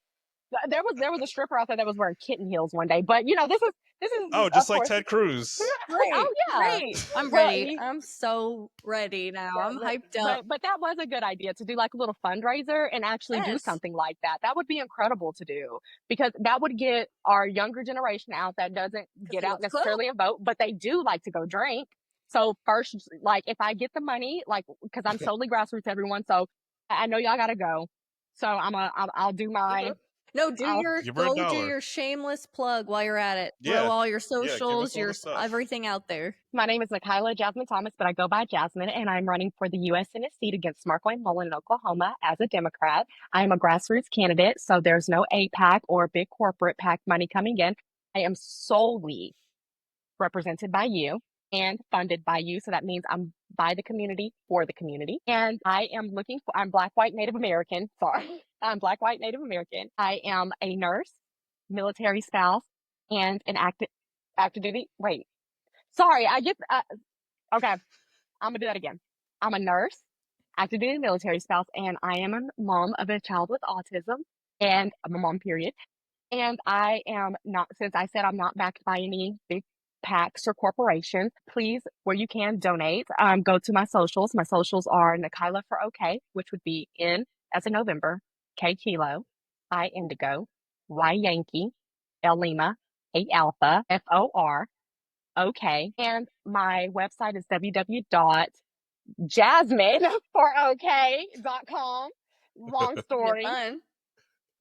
There was a stripper out there that was wearing kitten heels one day, but you know this is Oh, just of like course- Ted Cruz. Great. Oh yeah, Great. I'm Well, ready. I'm so ready now. I'm hyped up. But that was a good idea to do like a little fundraiser and actually do Yes. something like that. That would be incredible to do, because that would get our younger generation out that doesn't get out looks necessarily and vote, but they do like to go drink. So first, like if I get the money, like because I'm solely grassroots, everyone. So I know y'all gotta go. So I'll do my. No, do Give her a do dollar. your shameless plug while you're at it. Yeah. Throw all your give us socials, all your the stuff. everything out there. My name is Jasmine Thomas, but I go by Jasmine, and I'm running for the U.S. Senate seat against Markwayne Mullin in Oklahoma as a Democrat. I am a grassroots candidate, so there's no APAC or big corporate PAC money coming in. I am solely represented by you and funded by you, so that means I'm by the community for the community. And I am I'm Black, white, Native American. Sorry, I'm Black, white, Native American. I am a nurse, military spouse, and an active duty. Wait. Sorry, okay. I'm gonna do that again. I'm a nurse, active duty military spouse, and I am a mom of a child with autism, and I'm a mom, period. And I am not, since I said I'm not backed by any big PACs or corporations, please, where you can, donate. Go to my socials. My socials are Nikayla for OK, which would be N as in November, K Kilo, I Indigo, Y Yankee, L Lima, A Alpha, FOR. Okay. And my website is www.jasmineforok.com. Long story. Fun.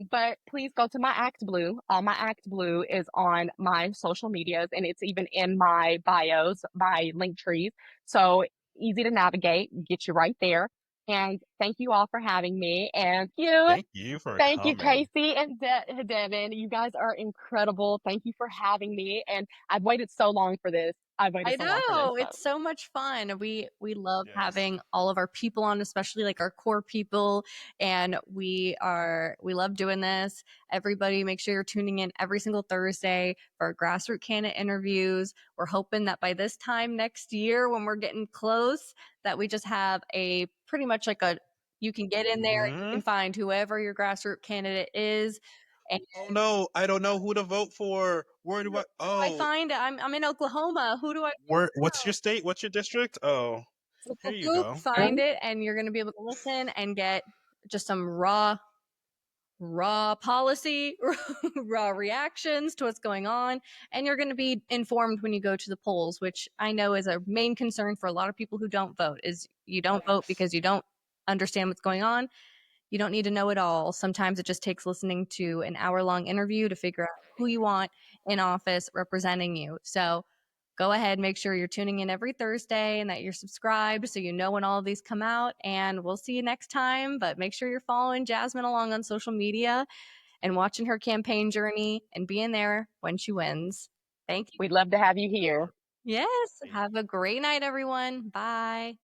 But please go to my Act Blue. All my Act Blue is on my social medias, and it's even in my bios, my link trees. So easy to navigate, get you right there. And thank you all for having me. And Thank you for Thank you, coming. Casey and Devin. You guys are incredible. Thank you for having me. And I've waited so long for this. I've waited I so long for know this. it's so much fun. We love Yes. having all of our people on, especially like our core people, and we love doing this. Everybody, make sure you're tuning in every single Thursday for our grassroots candidate interviews. We're hoping that by this time next year, when we're getting close, that we just have a pretty much like you can get in there and you can find whoever your grassroots candidate is. And Oh no, I don't know who to vote for. Where do I? I find I'm in Oklahoma. Who do I? What's your state? What's your district? Oh, here you go. Find it, and you're going to be able to listen and get just some raw policy, raw reactions to what's going on, and you're going to be informed when you go to the polls, which I know is a main concern for a lot of people who don't vote. Is you don't vote because you don't understand what's going on. You don't need to know it all. Sometimes it just takes listening to an hour-long interview to figure out who you want in office representing you. So go ahead, make sure you're tuning in every Thursday and that you're subscribed so you know when all of these come out. And we'll see you next time. But make sure you're following Jasmine along on social media and watching her campaign journey and being there when she wins. Thank you. We'd love to have you here. Yes. Have a great night, everyone. Bye.